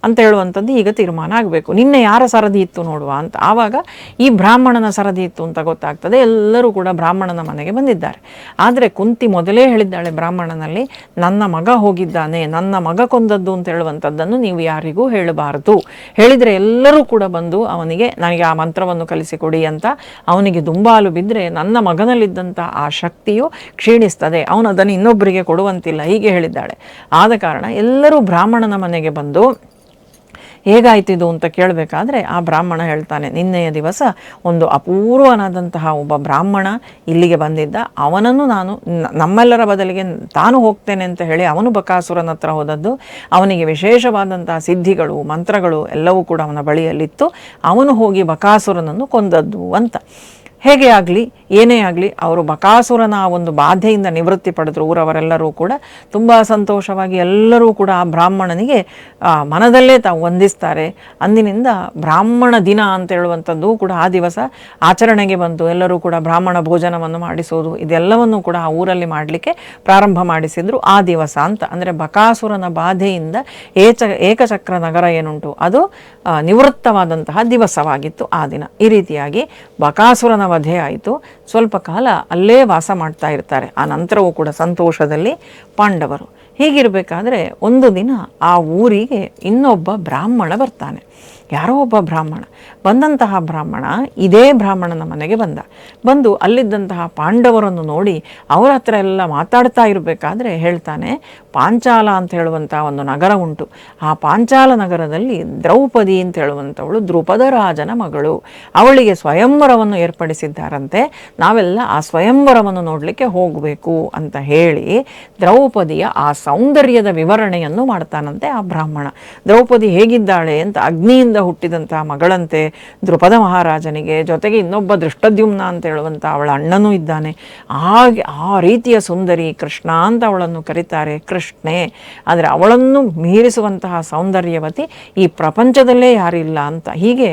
S1: ಅಂತ ಹೇಳುವಂಥದ್ದು ಈಗ ತೀರ್ಮಾನ ಆಗಬೇಕು. ನಿನ್ನೆ ಯಾರ ಸರದಿ ಇತ್ತು ನೋಡುವ ಅಂತ. ಆವಾಗ ಈ ಬ್ರಾಹ್ಮಣನ ಸರದಿ ಇತ್ತು ಅಂತ ಗೊತ್ತಾಗ್ತದೆ. ಎಲ್ಲರೂ ಕೂಡ ಬ್ರಾಹ್ಮಣನ ಮನೆಗೆ ಬಂದಿದ್ದಾರೆ. ಆದರೆ ಕುಂತಿ ಮೊದಲೇ ಹೇಳಿದ್ದಾಳೆ ಬ್ರಾಹ್ಮಣನಲ್ಲಿ, ನನ್ನ ಮಗ ಹೋಗಿದ್ದಾನೆ, ನನ್ನ ಮಗ ಕೊಂದದ್ದು ಅಂತ ಹೇಳುವಂಥದ್ದನ್ನು ನೀವು ಯಾರಿಗೂ ಹೇಳಬಾರದು. ಹೇಳಿದರೆ ಎಲ್ಲರೂ ಕೂಡ ಬಂದು ಅವನಿಗೆ ನನಗೆ ಆ ಮಂತ್ರವನ್ನು ಕಲಿಸಿಕೊಡಿ ಅಂತ ಅವನಿಗೆ ದುಂಬಾಲು ಬಿದ್ದರೆ ನನ್ನ ಮಗನಲ್ಲಿದ್ದಂಥ ಆ ಶಕ್ತಿಯು ಕ್ಷೀಣಿಸ್ತದೆ, ಅವನು ಅದನ್ನು ಇನ್ನೊಬ್ಬರಿಗೆ ಕೊಡುವಂತಿಲ್ಲ, ಹೀಗೆ ಹೇಳಿದ್ದಾಳೆ. ಆದ ಕಾರಣ ಎಲ್ಲರೂ ಬ್ರಾಹ್ಮಣನ ಮನೆಗೆ ಬಂದು ಹೇಗಾಯ್ತಿದು ಅಂತ ಕೇಳಬೇಕಾದ್ರೆ ಆ ಬ್ರಾಹ್ಮಣ ಹೇಳ್ತಾನೆ, ನಿನ್ನೆಯ ದಿವಸ ಒಂದು ಅಪೂರ್ವನಾದಂತಹ ಒಬ್ಬ ಬ್ರಾಹ್ಮಣ ಇಲ್ಲಿಗೆ ಬಂದಿದ್ದ, ಅವನನ್ನು ನಾನು ನಮ್ಮೆಲ್ಲರ ಬದಲಿಗೆ ತಾನು ಹೋಗ್ತೇನೆ ಅಂತ ಹೇಳಿ ಅವನು ಬಕಾಸುರನ ಹತ್ರ ಹೋದದ್ದು. ಅವನಿಗೆ ವಿಶೇಷವಾದಂತಹ ಸಿದ್ಧಿಗಳು ಮಂತ್ರಗಳು ಎಲ್ಲವೂ ಕೂಡ ಅವನ ಬಳಿಯಲ್ಲಿತ್ತು. ಅವನು ಹೋಗಿ ಬಕಾಸುರನನ್ನು ಕೊಂದದ್ದು ಅಂತ. ಹೇಗೆ ಆಗಲಿ ಏನೇ ಆಗಲಿ ಅವರು ಬಕಾಸುರನ ಒಂದು ಬಾಧೆಯಿಂದ ನಿವೃತ್ತಿ ಪಡೆದರು. ಊರವರೆಲ್ಲರೂ ಕೂಡ ತುಂಬ ಸಂತೋಷವಾಗಿ ಎಲ್ಲರೂ ಕೂಡ ಆ ಬ್ರಾಹ್ಮಣನಿಗೆ ಮನದಲ್ಲೇ ತಾವು ವಂದಿಸ್ತಾರೆ. ಅಂದಿನಿಂದ ಬ್ರಾಹ್ಮಣ ದಿನ ಅಂತ ಹೇಳುವಂಥದ್ದು ಕೂಡ ಆ ದಿವಸ ಆಚರಣೆಗೆ ಬಂತು. ಎಲ್ಲರೂ ಕೂಡ ಬ್ರಾಹ್ಮಣ ಭೋಜನವನ್ನು ಮಾಡಿಸೋದು ಇದೆಲ್ಲವನ್ನು ಕೂಡ ಆ ಊರಲ್ಲಿ ಮಾಡಲಿಕ್ಕೆ ಪ್ರಾರಂಭ ಮಾಡಿಸಿದ್ರು ಆ ದಿವಸ ಅಂತ. ಅಂದರೆ ಬಕಾಸುರನ ಬಾಧೆಯಿಂದ ಏಕಚಕ್ರ ನಗರ ಏನುಂಟು ಅದು ನಿವೃತ್ತವಾದಂತಹ ದಿವಸವಾಗಿತ್ತು ಆ ದಿನ. ಈ ರೀತಿಯಾಗಿ ಬಕಾಸುರನ ವಧೆ ಆಯಿತು. ಸ್ವಲ್ಪ ಕಾಲ ಅಲ್ಲೇ ವಾಸ ಮಾಡ್ತಾ ಇರ್ತಾರೆ. ಆ ನಂತರವೂ ಕೂಡ ಸಂತೋಷದಲ್ಲಿ ಪಾಂಡವರು. ಹೀಗಿರಬೇಕಾದ್ರೆ ಒಂದು ದಿನ ಆ ಊರಿಗೆ ಇನ್ನೊಬ್ಬ ಬ್ರಾಹ್ಮಣ ಬರ್ತಾನೆ. ಯಾರೋ ಒಬ್ಬ ಬ್ರಾಹ್ಮಣ ಬಂದಂತಹ ಬ್ರಾಹ್ಮಣ ಇದೇ ಬ್ರಾಹ್ಮಣನ ಮನೆಗೆ ಬಂದು ಅಲ್ಲಿದ್ದಂತಹ ಪಾಂಡವರನ್ನು ನೋಡಿ ಅವರ ಹತ್ರ ಎಲ್ಲ ಮಾತಾಡ್ತಾ ಇರಬೇಕಾದ್ರೆ ಹೇಳ್ತಾನೆ, ಪಾಂಚಾಲ ಅಂತ ಹೇಳುವಂಥ ಒಂದು ನಗರ ಉಂಟು. ಆ ಪಾಂಚಾಲ ನಗರದಲ್ಲಿ ದ್ರೌಪದಿ ಅಂತ ಹೇಳುವಂಥವಳು ದ್ರುಪದ ರಾಜನ ಮಗಳು. ಅವಳಿಗೆ ಸ್ವಯಂವರವನ್ನು ಏರ್ಪಡಿಸಿದ್ದಾರಂತೆ. ನಾವೆಲ್ಲ ಆ ಸ್ವಯಂವರವನ್ನು ನೋಡಲಿಕ್ಕೆ ಹೋಗಬೇಕು ಅಂತ ಹೇಳಿ ದ್ರೌಪದಿಯ ಆ ಸೌಂದರ್ಯದ ವಿವರಣೆಯನ್ನು ಮಾಡ್ತಾನಂತೆ ಆ ಬ್ರಾಹ್ಮಣ. ದ್ರೌಪದಿ ಹೇಗಿದ್ದಾಳೆ ಅಂತ, ಅಗ್ನಿಯಿಂದ ಹುಟ್ಟಿದಂತಹ ಮಗಳಂತೆ ದ್ರುಪದ ಮಹಾರಾಜನಿಗೆ, ಜೊತೆಗೆ ಇನ್ನೊಬ್ಬ ದೃಷ್ಟದ್ಯುಮ್ನ ಅಂತ ಹೇಳುವಂಥ ಅವಳ ಅಣ್ಣನೂ ಇದ್ದಾನೆ. ಹಾಗೆ ಆ ರೀತಿಯ ಸುಂದರಿ, ಕೃಷ್ಣ ಅಂತ ಅವಳನ್ನು ಕರೀತಾರೆ, ಕೃಷ್ಣೆ. ಆದರೆ ಅವಳನ್ನು ಮೀರಿಸುವಂತಹ ಸೌಂದರ್ಯವತಿ ಈ ಪ್ರಪಂಚದಲ್ಲೇ ಯಾರಿಲ್ಲ ಅಂತ. ಹೀಗೆ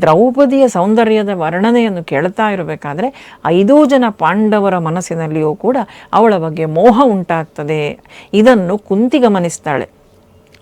S1: ದ್ರೌಪದಿಯ ಸೌಂದರ್ಯದ ವರ್ಣನೆಯನ್ನು ಕೇಳ್ತಾ ಇರಬೇಕಾದ್ರೆ 5 ಜನ ಪಾಂಡವರ ಮನಸ್ಸಿನಲ್ಲಿಯೂ ಕೂಡ ಅವಳ ಬಗ್ಗೆ ಮೋಹ ಉಂಟಾಗ್ತದೆ. ಇದನ್ನು ಕುಂತಿ ಗಮನಿಸ್ತಾಳೆ.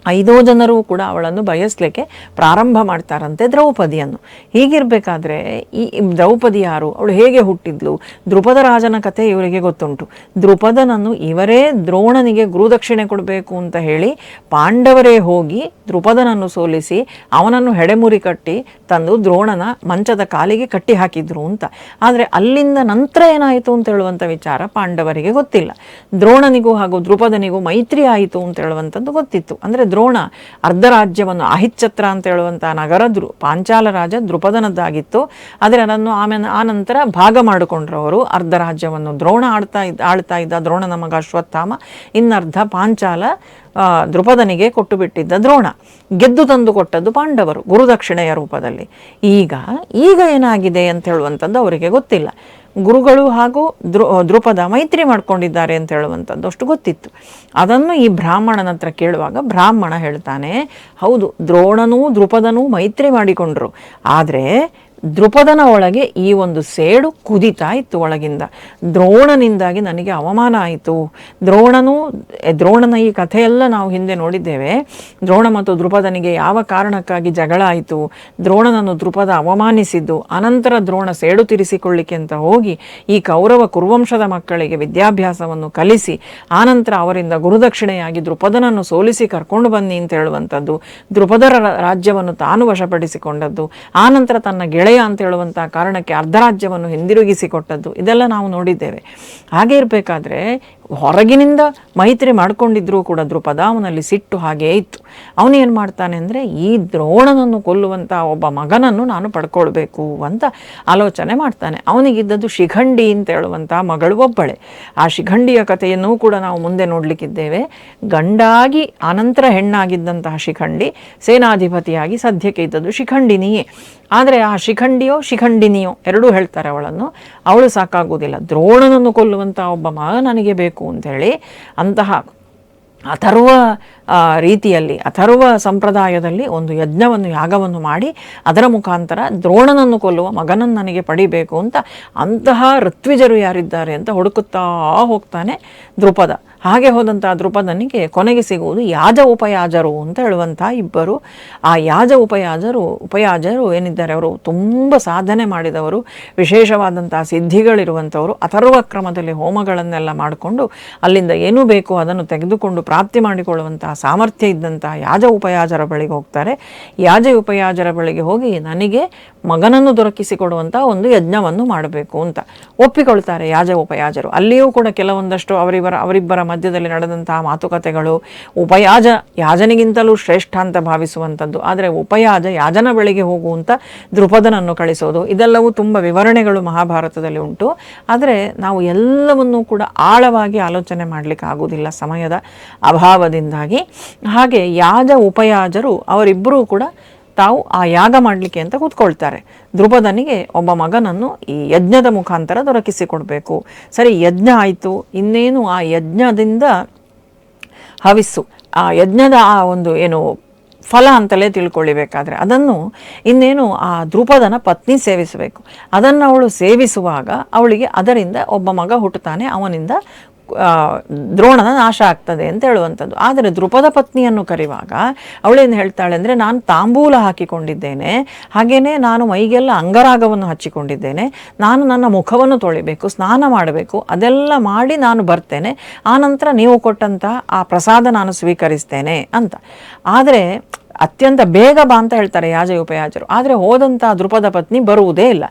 S1: 5 ಜನರೂ ಕೂಡ ಅವಳನ್ನು ಬಯಸಲಿಕ್ಕೆ ಪ್ರಾರಂಭ ಮಾಡ್ತಾರಂತೆ ದ್ರೌಪದಿಯನ್ನು. ಹೀಗಿರಬೇಕಾದ್ರೆ ಈ ದ್ರೌಪದಿ ಯಾರು, ಅವಳು ಹೇಗೆ ಹುಟ್ಟಿದ್ಲು, ದ್ರುಪದ ರಾಜನ ಕಥೆ ಇವರಿಗೆ ಗೊತ್ತುಂಟು. ದ್ರುಪದನನ್ನು ಇವರೇ ದ್ರೋಣನಿಗೆ ಗುರುದಕ್ಷಿಣೆ ಕೊಡಬೇಕು ಅಂತ ಹೇಳಿ ಪಾಂಡವರೇ ಹೋಗಿ ದ್ರುಪದನನ್ನು ಸೋಲಿಸಿ ಅವನನ್ನು ಹೆಡೆಮುರಿ ಕಟ್ಟಿ ತಂದು ದ್ರೋಣನ ಮಂಚದ ಕಾಲಿಗೆ ಕಟ್ಟಿ ಹಾಕಿದ್ರು ಅಂತ. ಆದರೆ ಅಲ್ಲಿಂದ ನಂತರ ಏನಾಯಿತು ಅಂತ ಹೇಳುವಂಥ ವಿಚಾರ ಪಾಂಡವರಿಗೆ ಗೊತ್ತಿಲ್ಲ. ದ್ರೋಣನಿಗೂ ಹಾಗೂ ದ್ರುಪದನಿಗೂ ಮೈತ್ರಿ ಆಯಿತು ಅಂತ ಹೇಳುವಂಥದ್ದು ಗೊತ್ತಿತ್ತು. ಅಂದರೆ ದ್ರೋಣ ಅರ್ಧ ರಾಜ್ಯವನ್ನು, ಅಹಿಚ್ಛತ್ರ ಅಂತ ಹೇಳುವಂಥ ನಗರ ಪಾಂಚಾಲ ರಾಜ ದ್ರುಪದನದ್ದಾಗಿತ್ತು. ಆದರೆ ಅದನ್ನು ಆ ನಂತರ ಭಾಗ ಮಾಡಿಕೊಂಡ್ರು ಅವರು. ಅರ್ಧ ರಾಜ್ಯವನ್ನು ದ್ರೋಣ ಆಳ್ತಾ ಇದ್ದ ದ್ರೋಣನ ಮಗ ಅಶ್ವತ್ಥಾಮ, ಇನ್ನರ್ಧ ಪಾಂಚಾಲ ದ್ರುಪದನಿಗೆ ಕೊಟ್ಟು ಬಿಟ್ಟಿದ್ದ ದ್ರೋಣ. ಗೆದ್ದು ತಂದು ಕೊಟ್ಟದ್ದು ಪಾಂಡವರು ಗುರುದಕ್ಷಿಣೆಯ ರೂಪದಲ್ಲಿ. ಈಗ ಏನಾಗಿದೆ ಅಂತ ಹೇಳುವಂಥದ್ದು ಅವರಿಗೆ ಗೊತ್ತಿಲ್ಲ. ಗುರುಗಳು ಹಾಗೂ ದ್ರುಪದ ಮೈತ್ರಿ ಮಾಡ್ಕೊಂಡಿದ್ದಾರೆ ಅಂತ ಹೇಳುವಂಥದ್ದು ಅಷ್ಟು ಗೊತ್ತಿತ್ತು. ಅದನ್ನು ಈ ಬ್ರಾಹ್ಮಣನ ಹತ್ರ ಕೇಳುವಾಗ ಬ್ರಾಹ್ಮಣ ಹೇಳ್ತಾನೆ, ಹೌದು, ದ್ರೋಣನೂ ದ್ರುಪದನೂ ಮೈತ್ರಿ ಮಾಡಿಕೊಂಡ್ರು. ಆದರೆ ದ್ರುಪದನ ಒಳಗೆ ಈ ಒಂದು ಸೇಡು ಕುದಿತಾ ಇತ್ತು ಒಳಗಿಂದ. ದ್ರೋಣನಿಂದಾಗಿ ನನಗೆ ಅವಮಾನ ಆಯಿತು. ದ್ರೋಣನ ಈ ಕಥೆಯೆಲ್ಲ ನಾವು ಹಿಂದೆ ನೋಡಿದ್ದೇವೆ. ದ್ರೋಣ ಮತ್ತು ದ್ರುಪದನಿಗೆ ಯಾವ ಕಾರಣಕ್ಕಾಗಿ ಜಗಳ ಆಯಿತು, ದ್ರೋಣನನ್ನು ದ್ರುಪದ ಅವಮಾನಿಸಿದ್ದು, ಅನಂತರ ದ್ರೋಣ ಸೇಡು ತೀರಿಸಿಕೊಳ್ಳಿಕ್ಕೆ ಅಂತ ಹೋಗಿ ಈ ಕೌರವ ಕುರುವಂಶದ ಮಕ್ಕಳಿಗೆ ವಿದ್ಯಾಭ್ಯಾಸವನ್ನು ಕಲಿಸಿ ಆನಂತರ ಅವರಿಂದ ಗುರುದಕ್ಷಿಣೆಯಾಗಿ ದ್ರುಪದನನ್ನು ಸೋಲಿಸಿ ಕರ್ಕೊಂಡು ಬನ್ನಿ ಅಂತ ಹೇಳುವಂಥದ್ದು, ದ್ರುಪದರ ರಾಜ್ಯವನ್ನು ತಾನು ವಶಪಡಿಸಿಕೊಂಡದ್ದು, ಆನಂತರ ತನ್ನ ಗೆಳೆಯ ಅಂತ ಹೇಳುವಂಥ ಕಾರಣಕ್ಕೆ ಅರ್ಧ ರಾಜ್ಯವನ್ನು ಹಿಂದಿರುಗಿಸಿಕೊಟ್ಟದ್ದು, ಇದೆಲ್ಲ ನಾವು ನೋಡಿದ್ದೇವೆ. ಹಾಗೆ ಇರಬೇಕಾದ್ರೆ ಹೊರಗಿನಿಂದ ಮೈತ್ರಿ ಮಾಡ್ಕೊಂಡಿದ್ರೂ ಕೂಡ ದ್ರುಪದ ಅವನಲ್ಲಿ ಸಿಟ್ಟು ಹಾಗೇ ಇತ್ತು. ಅವನು ಏನು ಮಾಡ್ತಾನೆ ಅಂದರೆ, ಈ ದ್ರೋಣನನ್ನು ಕೊಲ್ಲುವಂಥ ಒಬ್ಬ ಮಗನನ್ನು ನಾನು ಪಡ್ಕೊಳ್ಬೇಕು ಅಂತ ಆಲೋಚನೆ ಮಾಡ್ತಾನೆ. ಅವನಿಗಿದ್ದದ್ದು ಶಿಖಂಡಿ ಅಂತ ಹೇಳುವಂಥ ಮಗಳು ಒಬ್ಬಳೆ. ಆ ಶಿಖಂಡಿಯ ಕಥೆಯನ್ನೂ ಕೂಡ ನಾವು ಮುಂದೆ ನೋಡಲಿಕ್ಕಿದ್ದೇವೆ. ಗಂಡಾಗಿ ಅನಂತರ ಹೆಣ್ಣಾಗಿದ್ದಂತಹ ಶಿಖಂಡಿ ಸೇನಾಧಿಪತಿಯಾಗಿ ಸದ್ಯಕ್ಕೆ ಇದ್ದದ್ದು ಶಿಖಂಡಿನಿಯೇ. ಆದರೆ ಆ ಶಿಖಂಡಿಯೋ ಶಿಖಂಡಿನಿಯೋ ಎರಡೂ ಹೇಳ್ತಾರೆ ಅವಳನ್ನು. ಅವಳು ಸಾಕಾಗುವುದಿಲ್ಲ, ದ್ರೋಣನನ್ನು ಕೊಲ್ಲುವಂಥ ಒಬ್ಬ ಮಗ ನನಗೆ ಬೇಕು ಅಂಥೇಳಿ ಅಂತಹ ಅಥರ್ವ ರೀತಿಯಲ್ಲಿ, ಅಥರ್ವ ಸಂಪ್ರದಾಯದಲ್ಲಿ ಒಂದು ಯಜ್ಞವನ್ನು, ಯಾಗವನ್ನು ಮಾಡಿ ಅದರ ಮುಖಾಂತರ ದ್ರೋಣನನ್ನು ಕೊಲ್ಲುವ ಮಗನನ್ನು ನನಗೆ ಪಡಿಬೇಕು ಅಂತ ಅಂತಹ ಋತ್ವಿಜರು ಯಾರಿದ್ದಾರೆ ಅಂತ ಹುಡುಕುತ್ತಾ ಹೋಗ್ತಾನೆ ದ್ರುಪದ. ಹಾಗೆ ಹೋದಂಥ ದ್ರುಪದನಿಗೆ ಕೊನೆಗೆ ಸಿಗುವುದು ಯಾಜ ಉಪಯಾಜರು ಅಂತ ಹೇಳುವಂಥ ಇಬ್ಬರು. ಆ ಯಾಜ ಉಪಯಾಜರು ಏನಿದ್ದಾರೆ, ಅವರು ತುಂಬ ಸಾಧನೆ ಮಾಡಿದವರು, ವಿಶೇಷವಾದಂಥ ಸಿದ್ಧಿಗಳಿರುವಂಥವರು, ಅಥರ್ವ ಕ್ರಮದಲ್ಲಿ ಹೋಮಗಳನ್ನೆಲ್ಲ ಮಾಡಿಕೊಂಡು ಅಲ್ಲಿಂದ ಏನೂ ಬೇಕು ಅದನ್ನು ತೆಗೆದುಕೊಂಡು ಪ್ರಾಪ್ತಿ ಮಾಡಿಕೊಳ್ಳುವಂಥ ಸಾಮರ್ಥ್ಯ ಇದ್ದಂಥ ಯಾಜ ಉಪಯಾಜರ ಬಳಿಗೆ ಹೋಗ್ತಾರೆ. ಯಾಜ ಉಪಯಾಜರ ಬಳಿಗೆ ಹೋಗಿ ನನಗೆ ಮಗನನ್ನು ದೊರಕಿಸಿಕೊಡುವಂಥ ಒಂದು ಯಜ್ಞವನ್ನು ಮಾಡಬೇಕು ಅಂತ ಒಪ್ಪಿಕೊಳ್ತಾರೆ ಯಾಜ ಉಪಯಾಜರು. ಅಲ್ಲಿಯೂ ಕೂಡ ಕೆಲವೊಂದಷ್ಟು ಅವರಿಬ್ಬರ ಮಧ್ಯದಲ್ಲಿ ನಡೆದಂತಹ ಮಾತುಕತೆಗಳು, ಉಪಯಾಜ ಯಾಜನಿಗಿಂತಲೂ ಶ್ರೇಷ್ಠ ಅಂತ ಭಾವಿಸುವಂಥದ್ದು, ಆದರೆ ಉಪಯಾಜ ಯಾಜನ ಬಳಿಗೆ ಹೋಗುವಂಥ ದ್ರುಪದನನ್ನು ಕಳಿಸೋದು, ಇದೆಲ್ಲವೂ ತುಂಬ ವಿವರಣೆಗಳು ಮಹಾಭಾರತದಲ್ಲಿ ಉಂಟು. ಆದರೆ ನಾವು ಎಲ್ಲವನ್ನೂ ಕೂಡ ಆಳವಾಗಿ ಆಲೋಚನೆ ಮಾಡಲಿಕ್ಕೆ ಆಗುವುದಿಲ್ಲ ಸಮಯದ ಅಭಾವದಿಂದಾಗಿ. ಹಾಗೆ ಯಾಜ ಉಪಯಾಜರು ಅವರಿಬ್ಬರೂ ಕೂಡ ತಾವು ಆ ಯಾಗ ಮಾಡಲಿಕ್ಕೆ ಅಂತ ಕೂತ್ಕೊಳ್ತಾರೆ. ದ್ರುಪದನಿಗೆ ಒಬ್ಬ ಮಗನನ್ನು ಈ ಯಜ್ಞದ ಮುಖಾಂತರ ದೊರಕಿಸಿಕೊಡ್ಬೇಕು. ಸರಿ, ಯಜ್ಞ ಆಯಿತು, ಇನ್ನೇನು ಆ ಯಜ್ಞದಿಂದ ಹವಿಸ್ಸು, ಆ ಯಜ್ಞದ ಆ ಒಂದು ಏನು ಫಲ ಅಂತಲೇ ತಿಳ್ಕೊಳ್ಳಿಬೇಕಾದ್ರೆ ಅದನ್ನು ಇನ್ನೇನು ಆ ದ್ರುಪದನ ಪತ್ನಿ ಸೇವಿಸಬೇಕು. ಅದನ್ನು ಅವಳು ಸೇವಿಸುವಾಗ ಅವಳಿಗೆ ಅದರಿಂದ ಒಬ್ಬ ಮಗ ಹುಟ್ಟುತ್ತಾನೆ, ಅವನಿಂದ ದ್ರೋಣನ ನಾಶ ಆಗ್ತದೆ ಅಂತ ಹೇಳುವಂಥದ್ದು. ಆದರೆ ದ್ರುಪದ ಪತ್ನಿಯನ್ನು ಕರೆಯುವಾಗ ಅವಳೇನು ಹೇಳ್ತಾಳೆ ಅಂದರೆ, ನಾನು ತಾಂಬೂಲ ಹಾಕಿಕೊಂಡಿದ್ದೇನೆ, ಹಾಗೆಯೇ ನಾನು ಮೈಗೆಲ್ಲ ಅಂಗರಾಗವನ್ನು ಹಚ್ಚಿಕೊಂಡಿದ್ದೇನೆ, ನಾನು ನನ್ನ ಮುಖವನ್ನು ತೊಳಿಬೇಕು, ಸ್ನಾನ ಮಾಡಬೇಕು, ಅದೆಲ್ಲ ಮಾಡಿ ನಾನು ಬರ್ತೇನೆ, ಆನಂತರ ನೀವು ಕೊಟ್ಟಂಥ ಆ ಪ್ರಸಾದ ನಾನು ಸ್ವೀಕರಿಸ್ತೇನೆ ಅಂತ. ಆದರೆ ಅತ್ಯಂತ ಬೇಗ ಬಾ ಅಂತ ಹೇಳ್ತಾರೆ ಯಾಜ ಉಪಯಾಜರು. ಆದರೆ ಹೋದಂಥ ದ್ರುಪದ ಪತ್ನಿ ಬರುವುದೇ ಇಲ್ಲ.